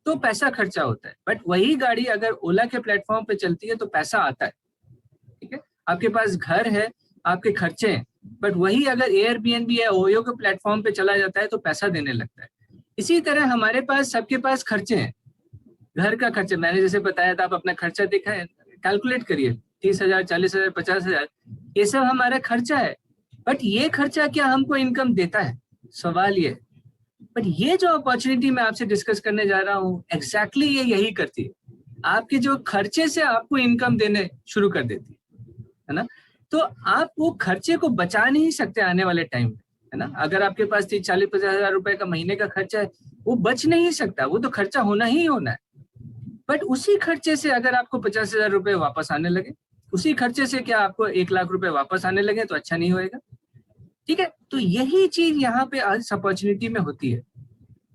तो पैसा खर्चा होता है, बट वही गाड़ी अगर ओला के प्लेटफॉर्म पे चलती है तो पैसा आता है। ठीक है, आपके पास घर है, आपके खर्चे हैं, बट वही अगर एयरबीएनबी या ओयो के प्लेटफॉर्म पे चला जाता है तो पैसा देने लगता है। इसी तरह हमारे पास, सबके पास खर्चे हैं, घर का खर्चा, मैंने जैसे बताया था, आप अपना खर्चा देखा है, कैलकुलेट करिए, 30,000, 40,000, 50,000, ये सब हमारा खर्चा है। बट ये खर्चा क्या हमको इनकम देता है, सवाल ये। बट ये जो अपॉर्चुनिटी मैं आपसे डिस्कस करने जा रहा हूँ, एग्जैक्टली ये यही करती है, आपके जो खर्चे से आपको इनकम देने शुरू कर देती है ना। तो आप वो खर्चे को बचा नहीं सकते आने वाले टाइम में, है ना। अगर आपके पास 40-50,000 रुपए का महीने का खर्चा है, वो बच नहीं सकता, वो तो खर्चा होना ही होना है। बट उसी खर्चे से अगर आपको 50,000 रुपए वापस आने लगे, उसी खर्चे से क्या आपको 1 लाख रुपए वापस आने लगे, तो अच्छा नहीं होएगा। ठीक है, तो यही चीज यहाँ पे आज अपॉर्चुनिटी में होती है।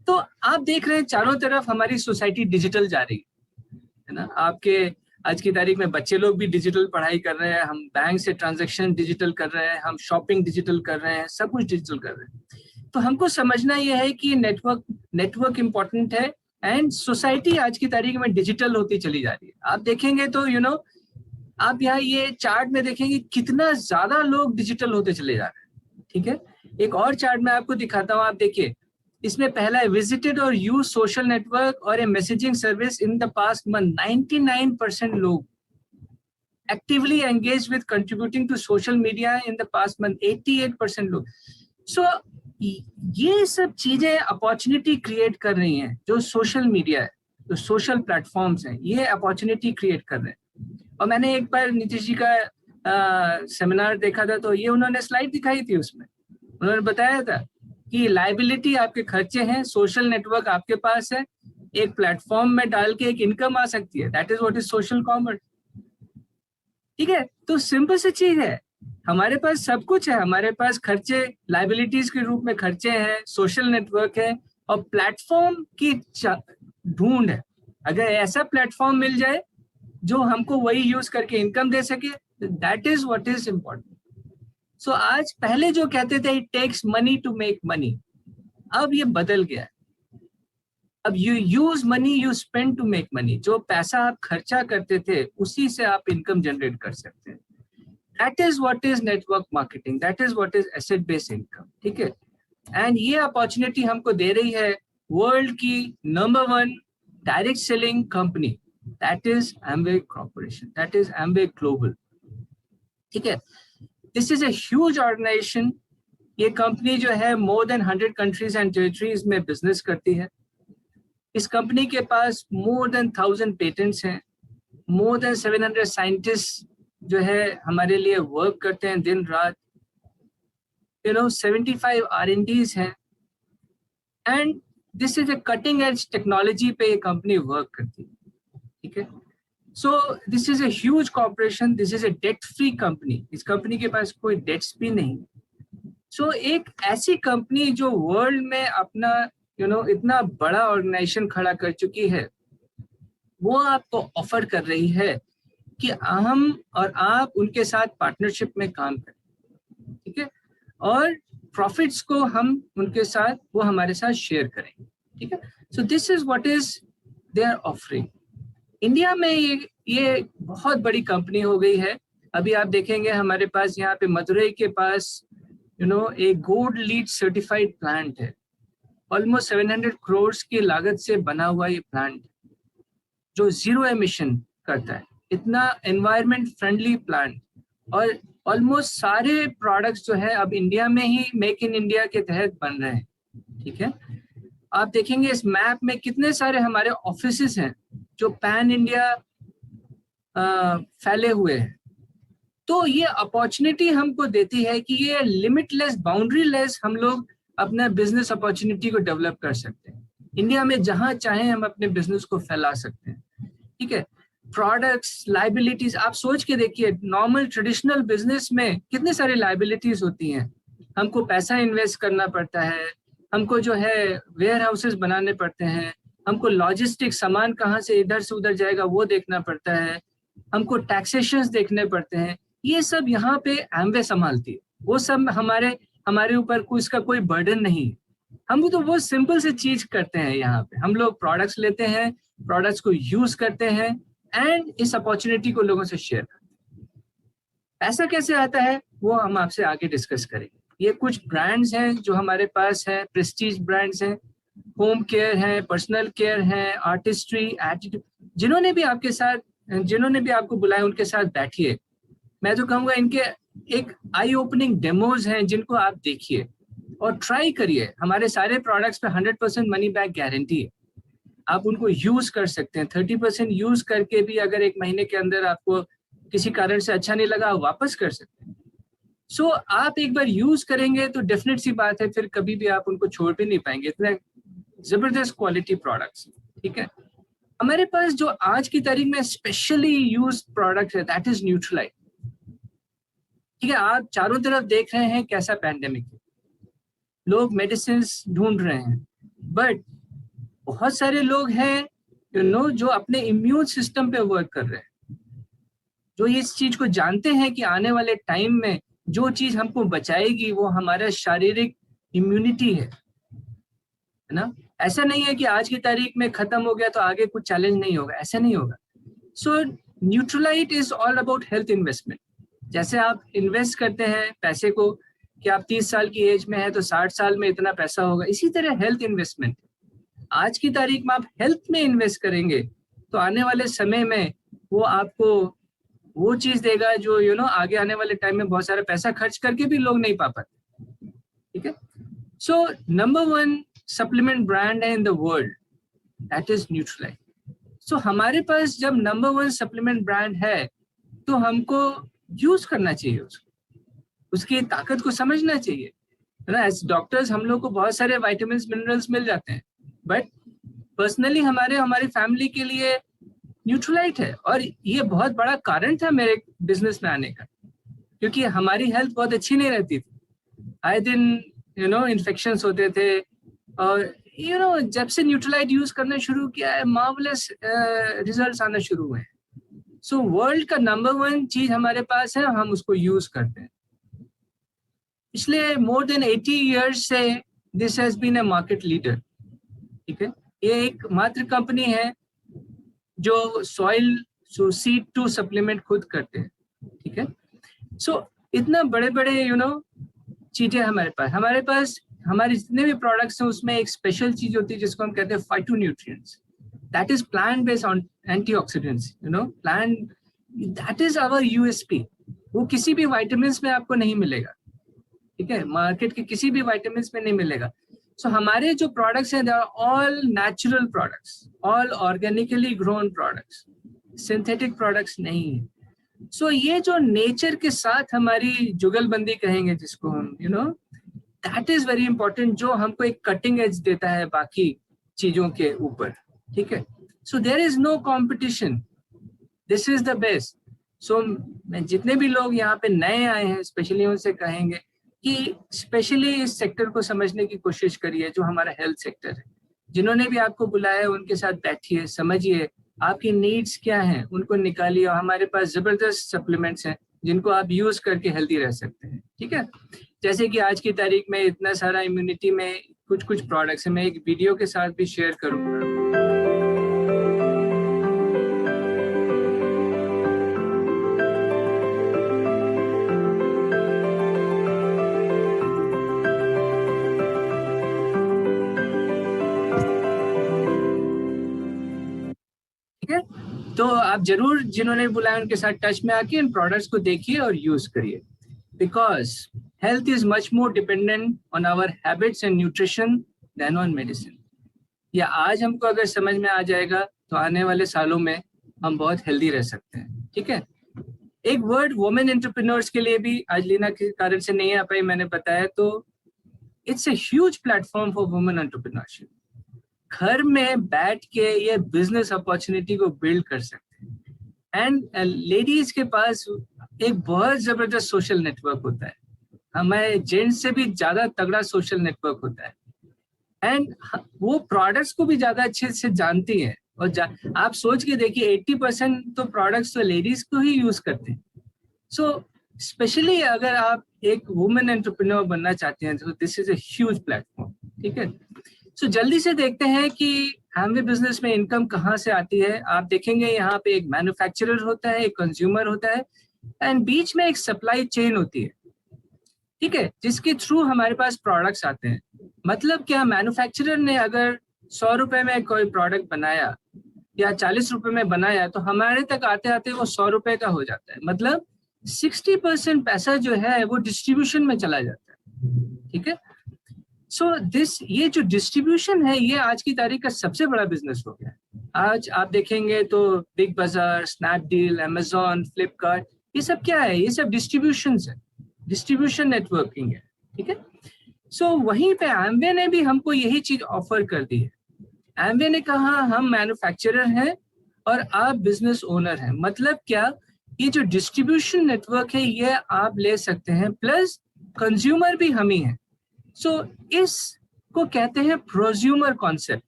तो आप देख रहे हैं चारों तरफ हमारी सोसाइटी डिजिटल जा रही है ना। आपके आज की तारीख में बच्चे लोग भी डिजिटल पढ़ाई कर रहे हैं, हम बैंक से ट्रांजैक्शन डिजिटल कर रहे हैं, हम शॉपिंग डिजिटल कर रहे हैं, सब कुछ डिजिटल कर रहे हैं। तो हमको समझना यह है कि नेटवर्क इंपॉर्टेंट है, एंड सोसाइटी आज की तारीख में डिजिटल होती चली जा रही है। आप देखेंगे तो आप यहाँ ये चार्ट में देखेंगे कितना ज्यादा लोग डिजिटल होते चले जा रहे हैं। ठीक है, एक और चार्ट मैं आपको दिखाता हूँ, आप देखिए, इसमें पहला है विजिटेड और यूज सोशल नेटवर्क और a messaging service in the past month. 99% लोग actively engage with contributing to social media in the past month, 88% लोग। सो ये सब चीजें अपॉर्चुनिटी क्रिएट कर रही हैं। जो सोशल मीडिया है, जो सोशल प्लेटफॉर्म्स हैं, ये अपॉर्चुनिटी क्रिएट कर रहे हैं। और मैंने एक बार नीतीश जी का सेमिनार देखा था, तो ये उन्होंने स्लाइड दिखाई थी, उसमें उन्होंने बताया था कि लाइबिलिटी आपके खर्चे हैं, सोशल नेटवर्क आपके पास है, एक प्लेटफॉर्म में डाल के एक इनकम आ सकती है। That is what is social commerce. ठीक है, तो सिंपल सी चीज है, हमारे पास सब कुछ है। हमारे पास खर्चे लाइबिलिटीज के रूप में खर्चे हैं, सोशल नेटवर्क है और प्लेटफॉर्म की ढूंढ है। अगर ऐसा प्लेटफॉर्म मिल जाए जो हमको वही यूज करके इनकम दे सके, that is what is important. So आज पहले जो कहते थे it takes money to make money, अब ये बदल गया है। अब you use money, you spend to make money. जो पैसा आप खर्चा करते थे उसी से आप इनकम जनरेट कर सकते हैं। That is what is network marketing, that is what is asset based income. ठीक है, एंड ये अपॉर्चुनिटी हमको दे रही है वर्ल्ड की number 1 direct selling company, that is Amway corporation, that is Amway global. ठीक है, this is a huge organization. ये कंपनी जो है more than 100 countries and territories में बिजनेस करती है। इस कंपनी के पास मोर देन 1000 पेटेंट्स हैं, मोर देन 700 साइंटिस्ट जो है हमारे लिए वर्क करते हैं दिन रात। 75 R&Ds हैं, and this is a cutting edge technology पे ये कंपनी वर्क करती है। ठीक है, so this is a huge corporation, this is a debt free company. इस कंपनी के पास कोई डेट्स भी नहीं। सो एक ऐसी कंपनी जो वर्ल्ड में अपना इतना बड़ा ऑर्गेनाइजेशन खड़ा कर चुकी है, वो आपको ऑफर कर रही है कि हम और आप उनके साथ पार्टनरशिप में काम करें। ठीक है, और प्रॉफिट्स को हम उनके साथ, वो हमारे साथ शेयर करेंगे। ठीक है, so this is what is they are offering. India में ये बहुत बड़ी कंपनी हो गई है। अभी आप देखेंगे हमारे पास यहाँ पे मदुरई के पास एक गोल्ड लीड सर्टिफाइड प्लांट है। ऑलमोस्ट 700 करोड़ की लागत से बना हुआ ये प्लांट जो 0 एमिशन करता है, इतना एनवायरमेंट फ्रेंडली प्लांट। और ऑलमोस्ट सारे प्रोडक्ट्स जो है अब इंडिया में ही मेक इन इंडिया के तहत बन रहे हैं। ठीक है, आप देखेंगे इस मैप में कितने सारे हमारे ऑफिसेस हैं जो पैन इंडिया फैले हुए हैं। तो ये अपॉर्चुनिटी हमको देती है कि ये लिमिटलेस, बाउंड्री लेस हम लोग अपना बिजनेस अपॉर्चुनिटी को डेवलप कर सकते हैं। इंडिया में जहां चाहें हम अपने बिजनेस को फैला सकते हैं। ठीक है, प्रोडक्ट्स, लाइबिलिटीज, आप सोच के देखिए नॉर्मल ट्रेडिशनल बिजनेस में कितने सारे लाइबिलिटीज होती हैं। हमको पैसा इन्वेस्ट करना पड़ता है, हमको जो है वेयर हाउसेस बनाने पड़ते हैं, हमको लॉजिस्टिक, सामान कहाँ से इधर से उधर जाएगा वो देखना पड़ता है, हमको टैक्सेशंस देखने पड़ते हैं। ये सब यहाँ पे एम्वे संभालती है। वो सब हमारे ऊपर इसका कोई बर्डन नहीं है। हम तो वो सिंपल से चीज करते हैं। यहाँ पे हम लोग प्रोडक्ट्स लेते हैं, प्रोडक्ट्स को यूज करते हैं एंड इस अपॉर्चुनिटी को लोगों से शेयर करते हैं। पैसा कैसे आता है वो हम आपसे आगे डिस्कस करेंगे। ये कुछ ब्रांड्स हैं जो हमारे पास है, प्रेस्टीज ब्रांड्स हैं, होम केयर है, पर्सनल केयर है, आर्टिस्ट्री, एटीट्यूड। जिन्होंने भी आपको बुलाया उनके साथ बैठिए। मैं तो कहूँगा इनके एक आई ओपनिंग डेमोज हैं जिनको आप देखिए और ट्राई करिए। हमारे सारे प्रोडक्ट्स पे 100% मनी बैक गारंटी है। आप उनको यूज कर सकते हैं। 30% यूज करके भी अगर 1 महीने के अंदर आपको किसी कारण से अच्छा नहीं लगा, आप वापस कर सकते हैं। सो आप एक बार यूज करेंगे तो डेफिनेट सी बात है फिर कभी भी आप उनको छोड़ भी नहीं पाएंगे। इतना जबरदस्त क्वालिटी प्रोडक्ट्स। ठीक है, हमारे पास जो आज की तारीख में स्पेशली यूज प्रोडक्ट है दैट इज न्यूट्रलाइट। ठीक है, आप चारों तरफ देख रहे हैं कैसा पैंडेमिक है, लोग मेडिसिन ढूंढ रहे हैं, बट बहुत सारे लोग हैं जो अपने इम्यून सिस्टम पे वर्क कर रहे हैं, जो इस चीज को जानते हैं कि आने वाले टाइम में जो चीज हमको बचाएगी वो हमारा शारीरिक इम्यूनिटी है ना। ऐसा नहीं है कि आज की तारीख में खत्म हो गया तो आगे कुछ चैलेंज नहीं होगा, ऐसा नहीं होगा। So Nutrilite is all about health investment. जैसे आप इन्वेस्ट करते हैं पैसे को कि आप 30 साल की एज में है तो 60 साल में इतना पैसा होगा, इसी तरह हेल्थ इन्वेस्टमेंट। आज की तारीख में आप हेल्थ में इन्वेस्ट करेंगे तो आने वाले समय में वो आपको वो चीज देगा जो आगे आने वाले टाइम में बहुत सारा पैसा खर्च करके भी लोग नहीं पा पाते। ठीक है, So number one supplement brand है in the world, that is Nutrilite. So हमारे पास जब number one supplement brand है तो हमको यूज करना चाहिए उसको, उसकी ताकत को समझना चाहिए, है ना. एज डॉक्टर्स हम लोग को बहुत सारे विटामिन मिनरल्स मिल जाते हैं, बट पर्सनली हमारी फैमिली के लिए न्यूट्रलाइट है. और ये बहुत बड़ा कारण था मेरे बिजनेस में आने का, क्योंकि हमारी हेल्थ बहुत अच्छी नहीं रहती थी. आए दिन इन्फेक्शंस होते थे, और जब से न्यूट्रलाइट यूज करना शुरू किया है मार्वलस रिजल्ट्स आना शुरू हुए हैं. सो वर्ल्ड का नंबर वन चीज हमारे पास है, हम उसको यूज करते हैं. पिछले मोर देन 80 years से this has been a market leader. ठीक है, ये एक मात्र कंपनी है जो सॉइल सीड टू सप्लीमेंट खुद करते हैं. ठीक है, सो इतना बड़े बड़े चीजें हमारे पास हमारे जितने भी प्रोडक्ट्स हैं उसमें एक स्पेशल चीज होती है जिसको हम कहते हैं phytonutrients. That is plant based antioxidants. Plant, that is our USP. वो किसी भी विटामिन्स में आपको नहीं मिलेगा. ठीक है, मार्केट के किसी भी विटामिन्स में नहीं मिलेगा. सो हमारे जो प्रोडक्ट्स हैं they are all natural products, all organically grown products, synthetic products नहीं है. सो ये जो नेचर के साथ हमारी जुगलबंदी कहेंगे जिसको हम दैट इज वेरी इंपॉर्टेंट, जो हमको एक कटिंग एज देता है बाकी चीजों के ऊपर. ठीक है, so there is no competition, this is the best. So मैं जितने भी लोग यहाँ पे नए आए हैं स्पेशली उनसे कहेंगे कि स्पेशली इस सेक्टर को समझने की कोशिश करिए जो हमारा हेल्थ सेक्टर है. जिन्होंने भी आपको बुलाया है उनके साथ बैठिए, समझिए आपकी नीड्स क्या हैं, उनको निकालिए. और हमारे पास जबरदस्त सप्लीमेंट्स हैं जिनको आप यूज करके हेल्दी रह सकते हैं. ठीक है, जैसे कि आज की तारीख में इतना सारा इम्यूनिटी में कुछ प्रोडक्ट्स हैं, मैं एक वीडियो के साथ भी शेयर करूंगा. तो आप जरूर जिन्होंने बुलाया उनके साथ टच में आके इन प्रोडक्ट्स को देखिए और यूज करिए, because health is much more dependent on our habits and nutrition than on medicine. या आज हमको अगर समझ में आ जाएगा तो आने वाले सालों में हम बहुत हेल्दी रह सकते हैं. ठीक है, एक वर्ड वुमेन एंटरप्रेन्योर्स के लिए भी आज लीना के कारण से नहीं आ पाई, मैंने बताया, तो it's a huge platform for women entrepreneurship. घर में बैठ के ये बिजनेस अपॉर्चुनिटी को बिल्ड कर सकते हैं. एंड लेडीज के पास एक बहुत जबरदस्त सोशल नेटवर्क होता है, हमें जेंट्स से भी ज्यादा तगड़ा सोशल नेटवर्क होता है. एंड वो प्रोडक्ट्स को भी ज्यादा अच्छे से जानती हैं. और आप सोच के देखिए 80% तो प्रोडक्ट्स तो लेडीज को ही यूज करते हैं. सो स्पेशली अगर आप एक वुमेन एंटरप्रेन्योर बनना चाहते हैं तो this is a huge platform. ठीक है, सो जल्दी से देखते हैं कि एमवे बिजनेस में इनकम कहाँ से आती है. आप देखेंगे यहाँ पे एक मैन्युफैक्चरर होता है, एक कंज्यूमर होता है, एंड बीच में एक सप्लाई चेन होती है. ठीक है, जिसके थ्रू हमारे पास प्रोडक्ट्स आते हैं. मतलब क्या, मैन्युफैक्चरर ने अगर 100 रुपए में कोई प्रोडक्ट बनाया या 40 रुपए में बनाया तो हमारे तक आते आते वो 100 रुपए का हो जाता है. मतलब 60% पैसा जो है वो डिस्ट्रीब्यूशन में चला जाता है. ठीक है, सो ये जो डिस्ट्रीब्यूशन है ये आज की तारीख का सबसे बड़ा बिजनेस हो गया है. आज आप देखेंगे तो बिग बाजार, स्नैपडील, अमेजॉन, फ्लिपकार्ट, ये सब क्या है? ये सब डिस्ट्रीब्यूशन है, डिस्ट्रीब्यूशन नेटवर्किंग है. ठीक है, सो वहीं पे एमवे ने भी हमको यही चीज ऑफर कर दी है. एमवे ने कहा हम मैन्युफैक्चरर हैं और आप बिजनेस ओनर हैं. मतलब क्या, ये जो डिस्ट्रीब्यूशन नेटवर्क है ये आप ले सकते हैं, प्लस कंज्यूमर भी हम ही हैं. सो इसको कहते हैं प्रोज्यूमर कॉन्सेप्ट.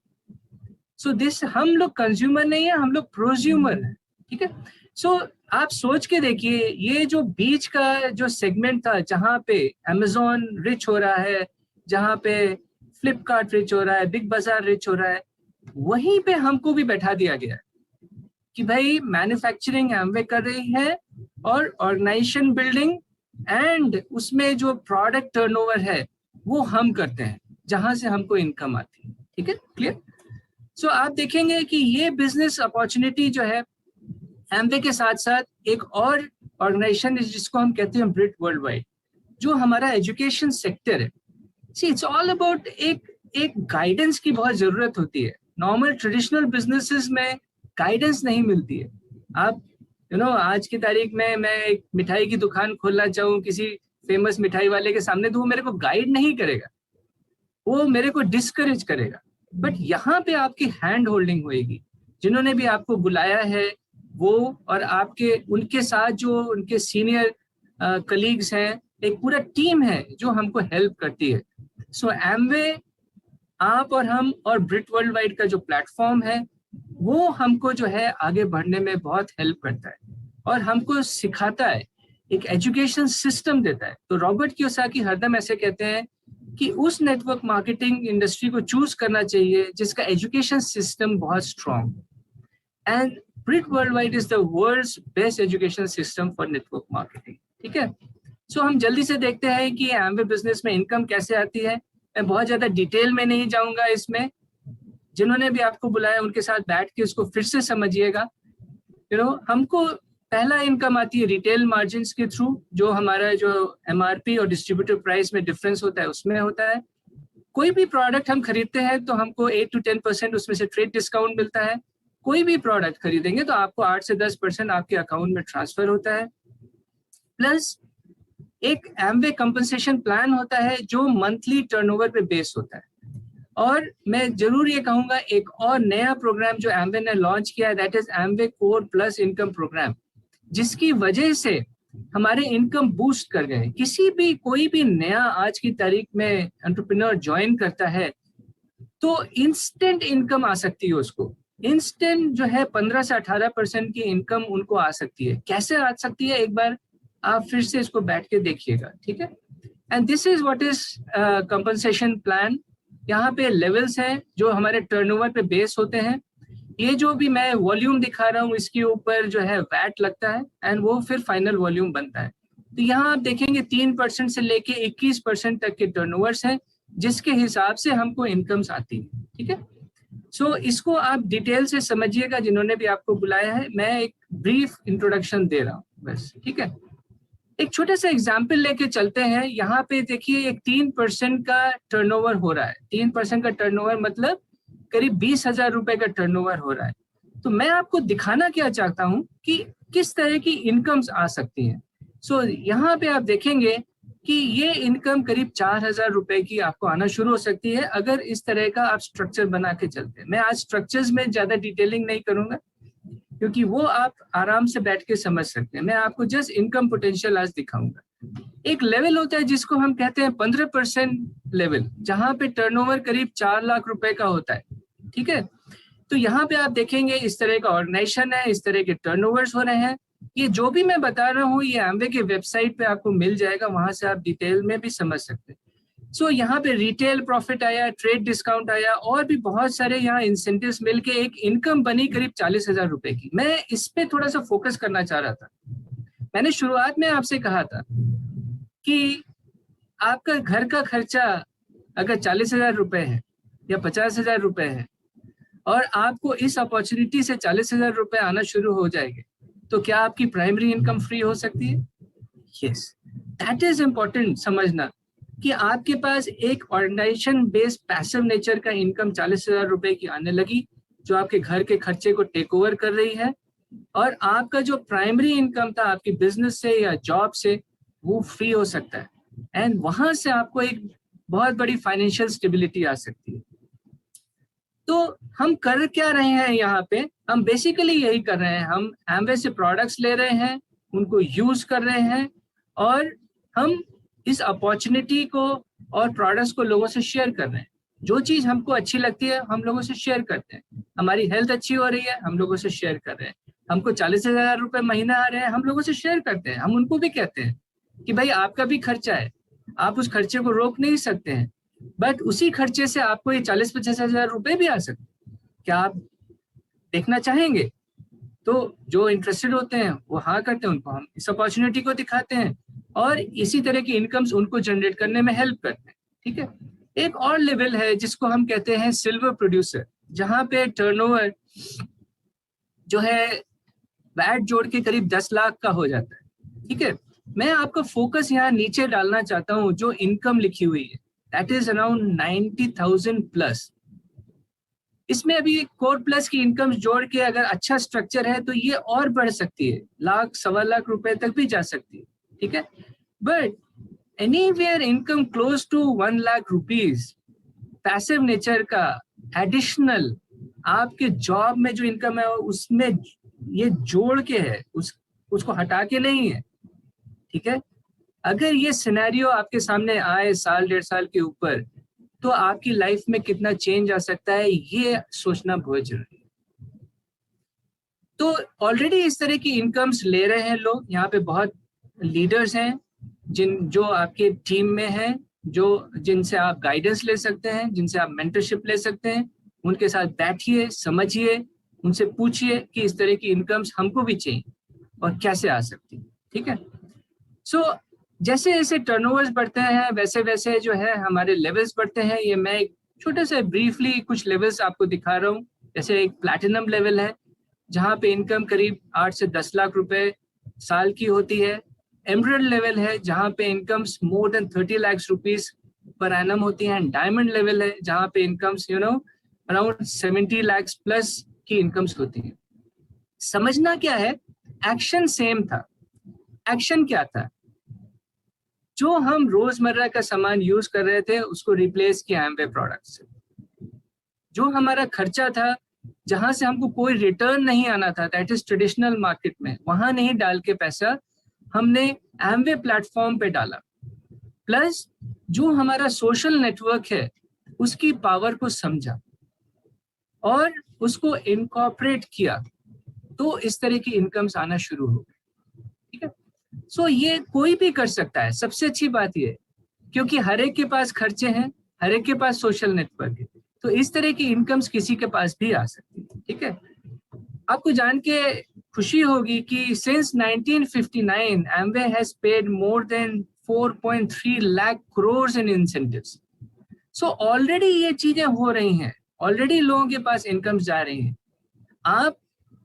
सो दिस, हम लोग कंज्यूमर नहीं है, हम लोग प्रोज्यूमर हैं. ठीक है, सो आप सोच के देखिए ये जो बीच का जो सेगमेंट था जहाँ पे अमेजॉन रिच हो रहा है, जहाँ पे फ्लिपकार्ट रिच हो रहा है, बिग बाजार रिच हो रहा है, वहीं पे हमको भी बैठा दिया गया है कि भाई मैन्युफैक्चरिंग एमवे कर रही है और ऑर्गेनाइजेशन बिल्डिंग एंड उसमें जो प्रोडक्ट टर्नओवर है वो हम करते हैं, जहां से हमको इनकम आती है. ठीक है, क्लियर? सो आप देखेंगे कि ये बिजनेस अपॉर्चुनिटी जो है एमवे के साथ साथ एक और ऑर्गेनाइजेशन जिसको हम कहते हैं ब्रिट वर्ल्ड वाइड, जो हमारा एजुकेशन सेक्टर है. सी इट्स ऑल अबाउट एक गाइडेंस की बहुत जरूरत होती है। नॉर्मल ट्रेडिशनल बिजनेसेस में गाइडेंस नहीं मिलती है। आप आज की तारीख में मैं एक मिठाई की दुकान खोलना चाहूँ किसी फेमस मिठाई वाले के सामने, तो वो मेरे को गाइड नहीं करेगा, वो मेरे को डिस्करेज करेगा। बट यहाँ पे आपकी हैंड होल्डिंग होएगी, जिन्होंने भी आपको बुलाया है वो और आपके उनके साथ जो उनके सीनियर कलीग्स हैं, एक पूरा टीम है जो हमको हेल्प करती है। सो एमवे, आप और हम और ब्रिट वर्ल्ड वाइड का जो प्लेटफॉर्म है वो हमको जो है आगे बढ़ने में बहुत हेल्प करता है और हमको सिखाता है, एक एजुकेशन सिस्टम देता है। तो रॉबर्ट कियोसाकी हरदम ऐसे कहते हैं कि उस नेटवर्क मार्केटिंग इंडस्ट्री को चूज करना चाहिए जिसका एजुकेशन सिस्टम बहुत strong, and Britt world wide is the world's best education system for network marketing. ठीक है, सो हम जल्दी से देखते हैं कि एमवे बिजनेस में इनकम कैसे आती है। मैं बहुत ज्यादा डिटेल में नहीं जाऊंगा इसमें, जिन्होंने भी आपको बुलाया उनके साथ बैठ के इसको फिर से समझिएगा। हमको पहला इनकम आती है रिटेल मार्जिन के थ्रू, जो हमारा जो एमआरपी और डिस्ट्रीब्यूटर प्राइस में डिफरेंस होता है उसमें होता है। कोई भी प्रोडक्ट हम खरीदते हैं तो हमको 8 to 10% उसमें से ट्रेड डिस्काउंट मिलता है। कोई भी प्रोडक्ट खरीदेंगे तो आपको 8 से 10% आपके अकाउंट में ट्रांसफर होता है। प्लस एक एमवे कंपनसेशन प्लान होता है जो मंथली टर्नओवर पे बेस होता है। और मैं जरूर ये कहूंगा, एक और नया प्रोग्राम जो एमवे ने लॉन्च किया है, that is Amway core plus income programme, जिसकी वजह से हमारे इनकम बूस्ट कर गए। कोई भी नया आज की तारीख में एंटरप्रेन्योर ज्वाइन करता है तो इंस्टेंट इनकम आ सकती है उसको। इंस्टेंट जो है 15 से 18% की इनकम उनको आ सकती है। कैसे आ सकती है, एक बार आप फिर से इसको बैठ के देखिएगा। ठीक है, and this is what is compensation plan. यहाँ पे लेवल्स हैं जो हमारे टर्नओवर पे बेस होते हैं। ये जो भी मैं वॉल्यूम दिखा रहा हूँ इसके ऊपर जो है वैट लगता है एंड वो फिर फाइनल वॉल्यूम बनता है। तो यहाँ आप देखेंगे 3% से लेके 21% तक के टर्नओवर्स हैं, जिसके हिसाब से हमको इनकम्स आती है। ठीक है, सो इसको आप डिटेल से समझिएगा जिन्होंने भी आपको बुलाया है। मैं एक ब्रीफ इंट्रोडक्शन दे रहा हूँ बस। ठीक है, एक छोटा सा एग्जाम्पल लेके चलते हैं। यहाँ पे देखिए एक 3% का टर्नओवर हो रहा है। 3% का टर्नओवर मतलब करीब 20,000 रुपए का टर्नओवर हो रहा है। तो मैं आपको दिखाना क्या चाहता हूँ कि किस तरह की इनकम्स आ सकती हैं। सो यहाँ पे आप देखेंगे कि ये इनकम करीब 4,000 रुपए की आपको आना शुरू हो सकती है अगर इस तरह का आप स्ट्रक्चर बना के चलते हैं। मैं आज स्ट्रक्चर्स में ज्यादा डिटेलिंग नहीं करूंगा क्योंकि वो आप आराम से बैठ के समझ सकते हैं। मैं आपको जस्ट इनकम पोटेंशियल आज दिखाऊंगा। एक लेवल होता है जिसको हम कहते हैं 15% लेवल, जहां पे टर्नओवर करीब 4 लाख रुपए का होता है। ठीक है, तो यहाँ पे आप देखेंगे इस तरह का ऑर्गेनाइजेशन है, इस तरह के टर्नओवर्स हो रहे हैं। ये जो भी मैं बता रहा हूँ ये एमवे के वेबसाइट पे आपको मिल जाएगा, वहां से आप डिटेल में भी समझ सकते हैं। सो यहाँ पे रिटेल प्रॉफिट आया, ट्रेड डिस्काउंट आया और भी बहुत सारे यहाँ इंसेंटिव्स मिलके एक इनकम बनी करीब 40,000 रुपए की। मैं इस पे थोड़ा सा फोकस करना चाह रहा था। मैंने शुरुआत में आपसे कहा था कि आपका घर का खर्चा अगर 40,000 रुपए है या 50,000 रुपए है और आपको इस अपॉर्चुनिटी से 40,000 रुपए आना शुरू हो जाएंगे, तो क्या आपकी प्राइमरी इनकम फ्री हो सकती है? यस, दैट इज इम्पोर्टेंट समझना कि आपके पास एक ऑर्गेनाइजेशन बेस्ड पैसिव नेचर का इनकम 40,000 रुपए की आने लगी, जो आपके घर के खर्चे को टेक ओवर कर रही है, और आपका जो प्राइमरी इनकम था आपकी बिजनेस से या जॉब से वो फ्री हो सकता है एंड वहां से आपको एक बहुत बड़ी फाइनेंशियल स्टेबिलिटी आ सकती है। तो हम कर क्या रहे हैं यहाँ पे? हम बेसिकली यही कर रहे हैं, हम एमवे से प्रोडक्ट्स ले रहे हैं, उनको यूज कर रहे हैं और हम इस अपॉर्चुनिटी को और प्रोडक्ट्स को लोगों से शेयर कर रहे हैं। जो चीज हमको अच्छी लगती है हम लोगों से शेयर करते हैं। हमारी हेल्थ अच्छी हो रही है, हम लोगों से शेयर कर रहे हैं। हमको 40,000 रुपए महीना आ रहे हैं, हम लोगों से शेयर करते हैं। हम उनको भी कहते हैं कि भाई आपका भी खर्चा है, आप उस खर्चे को रोक नहीं सकते हैं, बट उसी खर्चे से आपको ये 40-50,000 रुपए भी आ सकते हैं। क्या आप देखना चाहेंगे? तो जो इंटरेस्टेड होते हैं वो हाँ करते हैं, उनको हम इस अपॉर्चुनिटी को दिखाते हैं और इसी तरह की इनकम्स उनको जनरेट करने में हेल्प करते हैं। ठीक है, एक और लेवल है जिसको हम कहते हैं सिल्वर प्रोड्यूसर, जहां पे टर्नओवर जो है वैट जोड़ के करीब 10 लाख का हो जाता है। ठीक है, मैं आपका फोकस यहाँ नीचे डालना चाहता हूँ, जो इनकम लिखी हुई है दैट इज अराउंड 90,000 प्लस। इसमें अभी कोर प्लस की इनकम जोड़ के अगर अच्छा स्ट्रक्चर है तो ये और बढ़ सकती है, लाख सवा लाख रुपए तक भी जा सकती है, ठीक है। But anywhere income close to 1 lakh rupees passive nature का एडिशनल आपके जॉब में जो इनकम है उसमें ये जोड़ के है, उसको हटा के नहीं है, ठीक है। अगर ये सिनेरियो आपके सामने आए साल डेढ़ साल के ऊपर तो आपकी लाइफ में कितना चेंज आ सकता है ये सोचना बहुत जरूरी है। तो ऑलरेडी इस तरह की इनकम्स ले रहे हैं लोग, यहाँ पे बहुत लीडर्स हैं जो आपके टीम में हैं, जिनसे आप गाइडेंस ले सकते हैं, जिनसे आप मेंटरशिप ले सकते हैं। उनके साथ बैठिए, समझिए, उनसे पूछिए कि इस तरह की इनकम्स हमको भी चाहिए और कैसे आ सकती है, ठीक है। सो जैसे जैसे टर्नओवर्स बढ़ते हैं वैसे वैसे जो है हमारे लेवल्स बढ़ते हैं। ये मैं एक छोटे से ब्रीफली कुछ लेवल्स आपको दिखा रहा हूँ। जैसे एक प्लैटिनम लेवल है जहाँ पे इनकम करीब 8 से 10 लाख रुपए साल की होती है। एमरल्ड लेवल है जहाँ पे incomes more than 30 lakh rupees per annum होती हैं। डायमंड लेवल है जहाँ पे इनकम्स अराउंड 70 लाख प्लस की इनकम्स होती है। समझना क्या है, एक्शन सेम था। एक्शन क्या था, जो हम रोजमर्रा का सामान यूज कर रहे थे उसको रिप्लेस किया एमवे प्रोडक्ट से। जो हमारा खर्चा था, जहां से हमको कोई रिटर्न नहीं आना था, दैट इज ट्रेडिशनल मार्केट में, वहां नहीं डाल के पैसा हमने एमवे प्लेटफॉर्म पे डाला। प्लस जो हमारा सोशल नेटवर्क है उसकी पावर को समझा और उसको इनकॉर्पोरेट किया, तो इस तरह की इनकम्स आना शुरू हो गई, ठीक है। सो ये कोई भी कर सकता है, सबसे अच्छी बात ये, क्योंकि हर एक के पास खर्चे हैं, हर एक के पास सोशल नेटवर्क है, तो इस तरह की इनकम्स किसी के पास भी आ सकती है, ठीक है। आपको जान के खुशी होगी कि since 1959 Amway has paid more than 4.3 lakh crore in incentives. So already ये चीजें हो रही हैं, ऑलरेडी लोगों के पास इनकम्स जा रही हैं। आप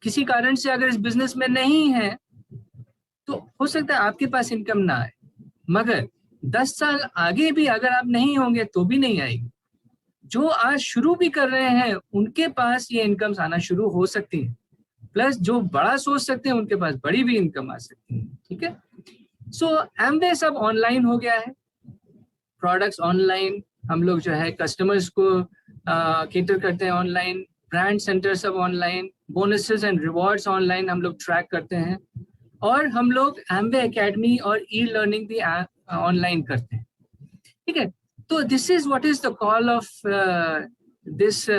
किसी कारण से अगर इस बिजनेस में नहीं हैं तो हो सकता है आपके पास इनकम ना आए, मगर 10 साल आगे भी अगर आप नहीं होंगे तो भी नहीं आएगी। जो आज शुरू भी कर रहे हैं उनके पास ये इनकम्स आना शुरू हो सकती है। प्लस जो बड़ा सोच सकते हैं उनके पास बड़ी भी इनकम आ सकती है, ठीक है। सो एमवे सब ऑनलाइन हो गया है, प्रोडक्ट्स ऑनलाइन, हम लोग जो है कस्टमर्स को केटर करते हैं ऑनलाइन, ब्रांड सेंटर सब online, bonuses and rewards online हम लोग ट्रैक करते हैं, और हम लोग एमवे एकेडमी और ई लर्निंग भी ऑनलाइन करते हैं, ठीक है। तो this is what is the call of this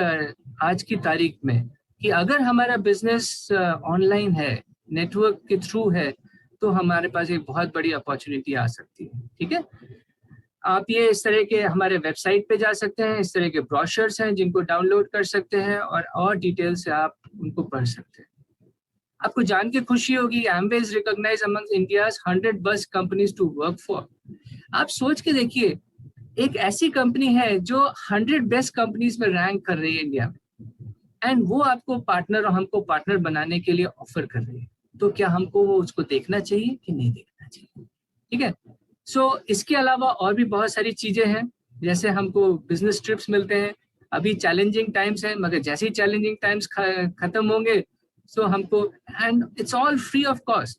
आज की तारीख में, कि अगर हमारा बिजनेस ऑनलाइन है, नेटवर्क के थ्रू है, तो हमारे पास एक बहुत बड़ी अपॉर्चुनिटी आ सकती है, ठीक है। आप ये इस तरह के हमारे वेबसाइट पे जा सकते हैं, इस तरह के ब्रोशर्स हैं जिनको डाउनलोड कर सकते हैं और डिटेल से आप उनको पढ़ सकते हैं। आपको जान के खुशी होगी, Amway is recognised among India's 100 best companies to work for. आप सोच के देखिए, एक ऐसी कंपनी है जो 100 बेस्ट कंपनीज में रैंक कर रही है इंडिया में, एंड वो आपको पार्टनर और हमको पार्टनर बनाने के लिए ऑफर कर रही है, तो क्या हमको वो उसको देखना चाहिए कि नहीं देखना चाहिए, ठीक है। सो इसके अलावा और भी बहुत सारी चीजें हैं, जैसे हमको बिजनेस ट्रिप्स मिलते हैं। अभी चैलेंजिंग टाइम्स हैं, मगर जैसे ही चैलेंजिंग टाइम्स खत्म होंगे सो हमको, and it's all free of cost,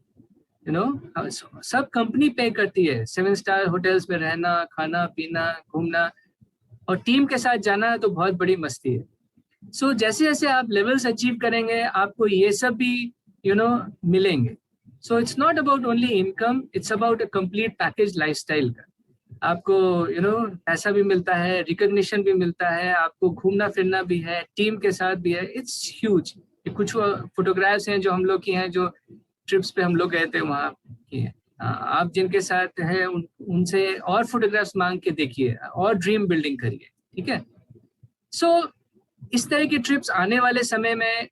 सब कंपनी पे करती है। 7 स्टार होटल्स में रहना, खाना पीना, घूमना, और टीम के साथ जाना तो बहुत बड़ी मस्ती है। सो जैसे जैसे आप लेवल्स अचीव करेंगे आपको ये सब भी मिलेंगे। सो it's not about only income, it's about a complete package lifestyle का। आपको पैसा भी मिलता है, रिकॉग्निशन भी मिलता है, आपको घूमना फिरना भी है, टीम के साथ भी है। It's huge. कुछ फोटोग्राफ्स हैं जो हम लोग की हैं, जो ट्रिप्स पे हम लोग गए थे वहाँ की हैं। आप जिनके साथ हैं उनसे और फोटोग्राफ्स मांग के देखिए और ड्रीम बिल्डिंग करिए, ठीक है। सो इस तरह की ट्रिप्स आने वाले समय में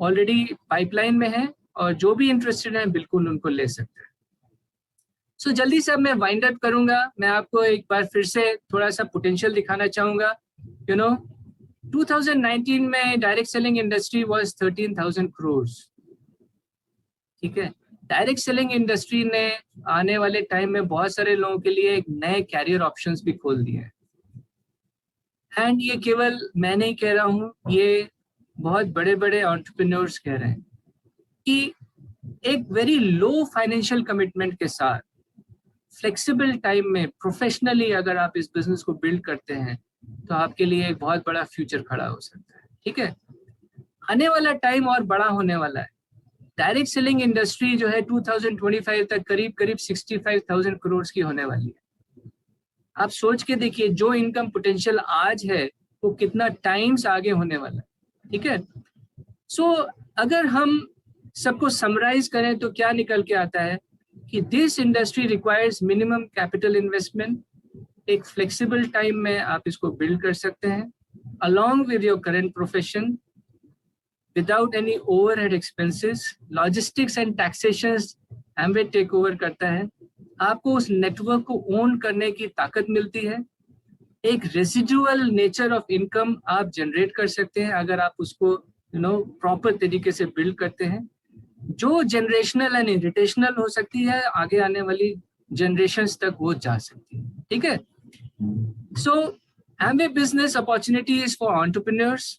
ऑलरेडी पाइपलाइन में है, और जो भी इंटरेस्टेड हैं बिल्कुल उनको ले सकते हैं। सो जल्दी से अब मैं वाइंड अप करूंगा। मैं आपको एक बार फिर से थोड़ा सा पोटेंशियल दिखाना चाहूंगा। 2019 में direct selling industry was 13,000 crore, ठीक है। डायरेक्ट सेलिंग इंडस्ट्री ने आने वाले टाइम में बहुत सारे लोगों के लिए एक नए कैरियर ऑप्शंस भी खोल दिए हैं। एंड ये केवल मैं नहीं कह रहा हूँ, ये बहुत बड़े बड़े एंटरप्रेन्योर्स कह रहे हैं कि एक वेरी लो फाइनेंशियल कमिटमेंट के साथ फ्लेक्सिबल टाइम में प्रोफेशनली अगर आप इस बिजनेस को बिल्ड करते हैं तो आपके लिए एक बहुत बड़ा फ्यूचर खड़ा हो सकता है। ठीक है, आने वाला टाइम और बड़ा होने वाला है। डायरेक्ट सेलिंग इंडस्ट्री जो है 2025 तक करीब करीब 65,000 करोड़ की होने वाली है। आप सोच के देखिए जो इनकम पोटेंशियल आज है वो कितना टाइम्स आगे होने वाला है। ठीक है, सो अगर हम सबको समराइज करें तो क्या निकल के आता है कि this industry requires minimum capital investment. एक फ्लेक्सिबल टाइम में आप इसको बिल्ड कर सकते हैं along with your current profession without any overhead expenses. Logistics and taxations Amway take over करता है। आपको उस नेटवर्क को ओन करने की ताकत मिलती है। एक रेसिडुअल नेचर ऑफ इनकम आप जनरेट कर सकते हैं अगर आप उसको प्रॉपर तरीके से बिल्ड करते हैं, जो जनरेशनल एंड इरिटेशनल हो सकती है, आगे आने वाली जनरेशंस तक वो जा सकती है। ठीक है, सो Amway business opportunities for entrepreneurs.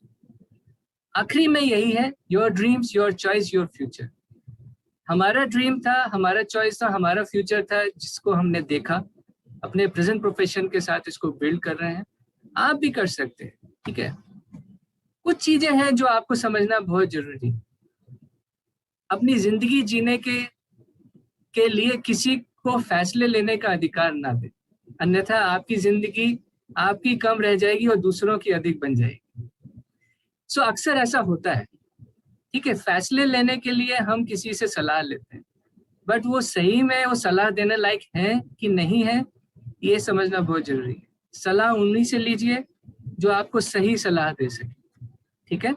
आखिरी में यही है, your dreams your choice your future. हमारा ड्रीम था, हमारा चॉइस था, हमारा फ्यूचर था, जिसको हमने देखा, अपने प्रेजेंट प्रोफेशन के साथ इसको बिल्ड कर रहे हैं। आप भी कर सकते हैं। ठीक है, कुछ चीजें हैं जो आपको समझना बहुत जरूरी है। अपनी जिंदगी जीने के लिए किसी को फैसले लेने का अधिकार ना दे, अन्यथा आपकी जिंदगी आपकी कम रह जाएगी और दूसरों की अधिक बन जाएगी। सो अक्सर ऐसा होता है। ठीक है, फैसले लेने के लिए हम किसी से सलाह लेते हैं, बट वो सही में वो सलाह देने लायक है कि नहीं है, ये समझना बहुत जरूरी है। सलाह उन्हीं से लीजिए जो आपको सही सलाह दे सके। ठीक है,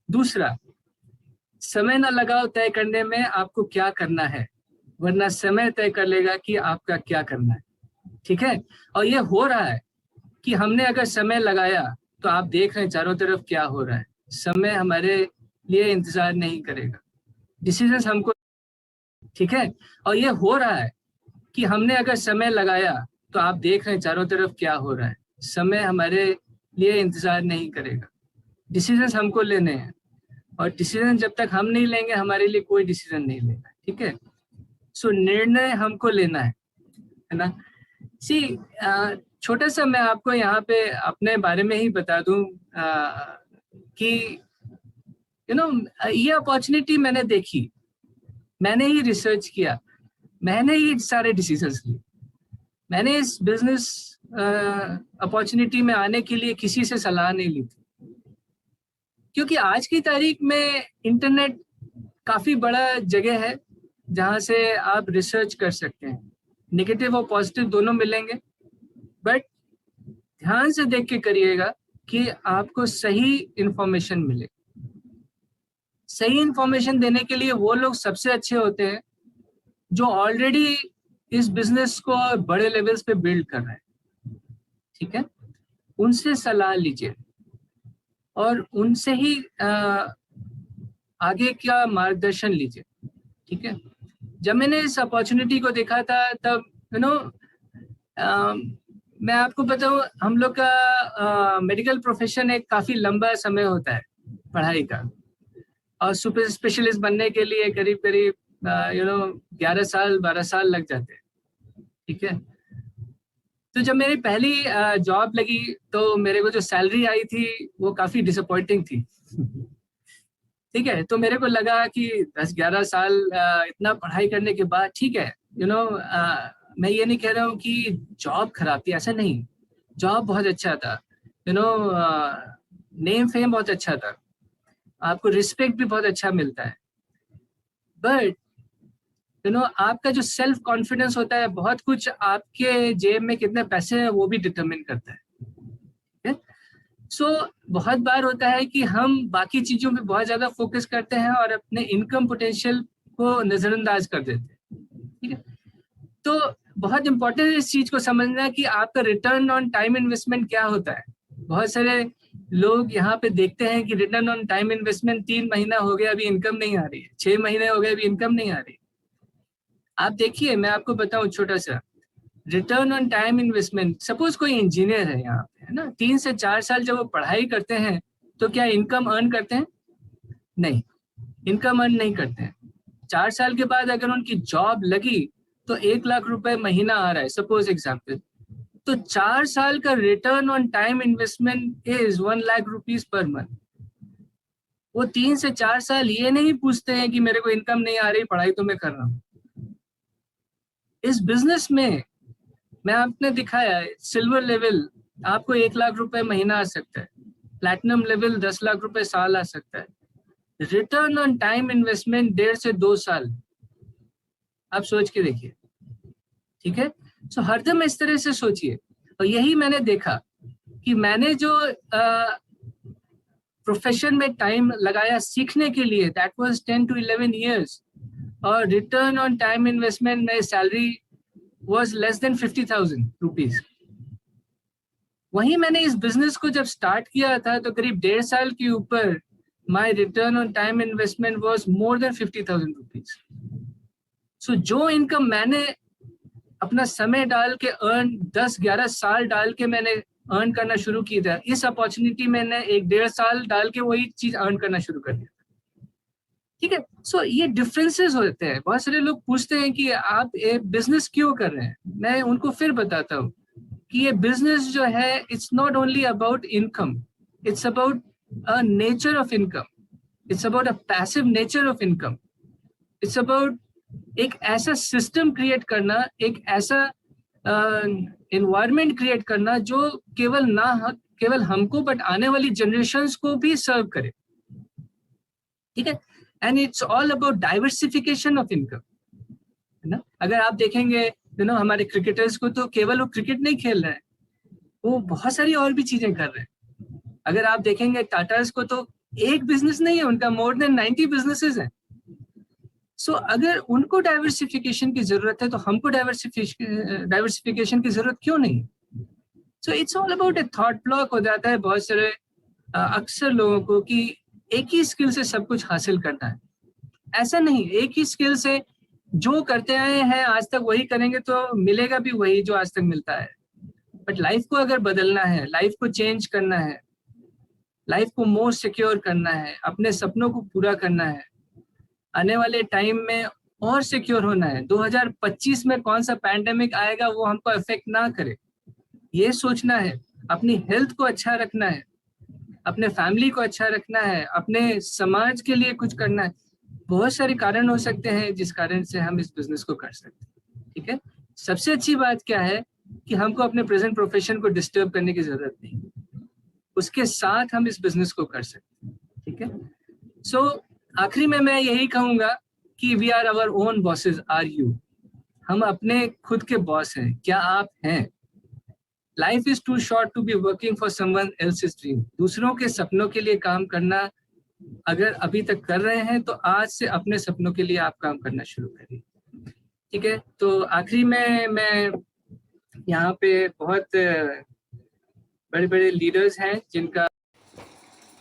दूसरा, समय ना लगाओ तय करने में आपको क्या करना है, वरना समय तय कर लेगा कि आपका क्या करना है। ठीक है, और ये हो रहा है कि हमने अगर समय लगाया तो आप देख रहे हैं चारों तरफ क्या हो रहा है। समय हमारे लिए इंतजार नहीं करेगा, डिसीजंस हमको। ठीक है, और ये हो रहा है कि हमने अगर समय लगाया तो आप देख रहे हैं चारों तरफ क्या हो रहा है। समय हमारे लिए इंतजार नहीं करेगा, डिसीजंस हमको लेने हैं, और डिसीजन जब तक हम नहीं लेंगे हमारे लिए कोई डिसीजन नहीं लेगा। ठीक है, सो निर्णय हमको लेना है ना। सी छोटा सा मैं आपको यहाँ पे अपने बारे में ही बता दूं कि ये अपॉर्चुनिटी मैंने देखी, मैंने ही रिसर्च किया, मैंने ही सारे डिसीजंस लिए। मैंने इस बिजनेस अपॉर्चुनिटी में आने के लिए किसी से सलाह नहीं ली थी, क्योंकि आज की तारीख में इंटरनेट काफी बड़ा जगह है जहां से आप रिसर्च कर सकते हैं। नेगेटिव और पॉजिटिव दोनों मिलेंगे, बट ध्यान से देख के करिएगा कि आपको सही इंफॉर्मेशन मिले। सही इंफॉर्मेशन देने के लिए वो लोग सबसे अच्छे होते हैं जो ऑलरेडी इस बिजनेस को बड़े लेवल्स पे बिल्ड कर रहे हैं। ठीक है, उनसे सलाह लीजिए और उनसे ही आगे का मार्गदर्शन लीजिए। ठीक है, जब मैंने इस अपॉर्चुनिटी को देखा था तब मैं आपको बताऊं, हम लोग का मेडिकल प्रोफेशन एक काफी लंबा समय होता है पढ़ाई का, और सुपर स्पेशलिस्ट बनने के लिए करीब करीब 11 साल 12 साल लग जाते हैं। ठीक है, तो जब मेरी पहली जॉब लगी तो मेरे को जो सैलरी आई थी वो काफी डिसअपॉइंटिंग थी। ठीक है, तो मेरे को लगा कि 10-11 साल इतना पढ़ाई करने के बाद, ठीक है, मैं ये नहीं कह रहा हूँ कि जॉब खराब थी, ऐसा नहीं, जॉब बहुत अच्छा था, नेम फेम बहुत अच्छा था, आपको रिस्पेक्ट भी बहुत अच्छा मिलता है, बट आपका जो सेल्फ कॉन्फिडेंस होता है, बहुत कुछ आपके जेब में कितने पैसे हैं वो भी डिटरमिन करता है। सो बहुत बार होता है कि हम बाकी चीजों पे बहुत ज्यादा फोकस करते हैं और अपने इनकम पोटेंशियल को नजरअंदाज कर देते हैं। ठीक है, तो बहुत इंपॉर्टेंट है इस चीज को समझना कि आपका रिटर्न ऑन टाइम इन्वेस्टमेंट क्या होता है। बहुत सारे लोग यहाँ पे देखते हैं कि रिटर्न ऑन टाइम इन्वेस्टमेंट 3 महीना हो गया अभी इनकम नहीं आ रही है, 6 महीने हो गए अभी इनकम नहीं आ रही। आप देखिए, मैं आपको बताऊं छोटा सा, return on time investment, suppose कोई इंजीनियर है यहाँ पे, है ना, 3 से 4 साल जब वो पढ़ाई करते हैं तो क्या इनकम अर्न करते हैं? नहीं, इनकम अर्न नहीं करते हैं। 4 साल के बाद अगर उनकी जॉब लगी तो 1 लाख रुपए महीना आ रहा है, सपोज एग्जाम्पल, तो 4 साल का return on time investment is 1 lakh rupees per month. वो 3 से 4 साल ये नहीं पूछते हैं कि मेरे को इनकम नहीं आ रही, पढ़ाई तो मैं कर रहा हूँ। इस बिजनेस में मैं आपने दिखाया, सिल्वर लेवल आपको 1 लाख रुपए महीना आ सकता है, प्लैटिनम लेवल 10 लाख रुपए साल आ सकता है। रिटर्न ऑन टाइम इन्वेस्टमेंट 1.5 से 2 साल, आप सोच के देखिए, ठीक है। सो हरदम इस तरह से सोचिए। और यही मैंने देखा कि मैंने जो प्रोफेशन में टाइम लगाया सीखने के लिए, दैट वाज 10 to 11 years, और रिटर्न ऑन टाइम इन्वेस्टमेंट में salary was less than 50,000 rupees. वहीं मैंने इस बिजनेस को जब स्टार्ट किया था तो करीब 1.5 साल के ऊपर my return on time investment was more than 50,000 rupees. So जो इनकम मैंने अपना समय डाल के अर्न 10-11 साल डाल के मैंने अर्न करना शुरू की था, इस अपॉर्चुनिटी में मैंने 1-1.5 साल डाल के वही चीज अर्न करना शुरू कर दिया, ठीक है। सो ये डिफरेंसेस होते हैं। बहुत सारे लोग पूछते हैं कि आप ये बिजनेस क्यों कर रहे हैं। मैं उनको फिर बताता हूँ कि ये बिजनेस जो है, it's not only about income, it's about a nature of income, it's about a passive nature of income, it's about एक ऐसा सिस्टम क्रिएट करना, एक ऐसा एनवायरनमेंट क्रिएट करना जो केवल हमको बट आने वाली जनरेशंस को भी सर्व करे, ठीक है। And it's all about diversification of income, है ना। अगर आप देखेंगे हमारे क्रिकेटर्स को, तो केवल वो क्रिकेट नहीं खेल रहे हैं, वो बहुत सारी और भी चीजें कर रहे हैं। अगर आप देखेंगे टाटास को, तो एक बिजनेस नहीं है उनका, मोर देन 90 बिजनेसेस हैं। सो अगर उनको डाइवर्सिफिकेशन की जरूरत है तो हमको डाइवर्सिफिकेशन की जरूरत क्यों नहीं? So it's all about A thought block हो जाता है बहुत सारे अक्सर लोगों को कि एक ही स्किल से सब कुछ हासिल करना है। ऐसा नहीं, एक ही स्किल से जो करते आए हैं आज तक वही करेंगे तो मिलेगा भी वही जो आज तक मिलता है। बट लाइफ को अगर बदलना है, लाइफ को चेंज करना है, लाइफ को मोर सिक्योर करना है, अपने सपनों को पूरा करना है, आने वाले टाइम में और सिक्योर होना है, 2025 में कौन सा पैंडेमिक आएगा वो हमको अफेक्ट ना करे, ये सोचना है। अपनी हेल्थ को अच्छा रखना है, अपने फैमिली को अच्छा रखना है, अपने समाज के लिए कुछ करना है। बहुत सारे कारण हो सकते हैं जिस कारण से हम इस बिजनेस को कर सकते हैं, ठीक है। सबसे अच्छी बात क्या है कि हमको अपने प्रेजेंट प्रोफेशन को डिस्टर्ब करने की जरूरत नहीं, उसके साथ हम इस बिजनेस को कर सकते हैं, ठीक है। सो आखिरी में मैं यही कहूंगा कि we are our own bosses, are you? हम अपने खुद के बॉस हैं, क्या आप हैं? Life is too short to be working for someone else's dream. दूसरों के सपनों के लिए काम करना अगर अभी तक कर रहे हैं तो आज से अपने सपनों के लिए आप काम करना शुरू करिए, ठीक है। तो आखिरी में मैं यहाँ पे बहुत बड़े बड़े लीडर्स हैं जिनका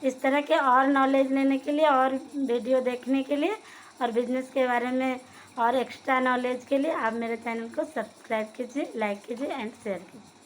इस तरह के और नॉलेज लेने के लिए और वीडियो देखने के लिए और बिजनेस के बारे में और एक्स्ट्रा नॉलेज के लिए आप मेरे चैनल को सब्सक्राइब कीजिए, लाइक कीजिए एंड शेयर कीजिए।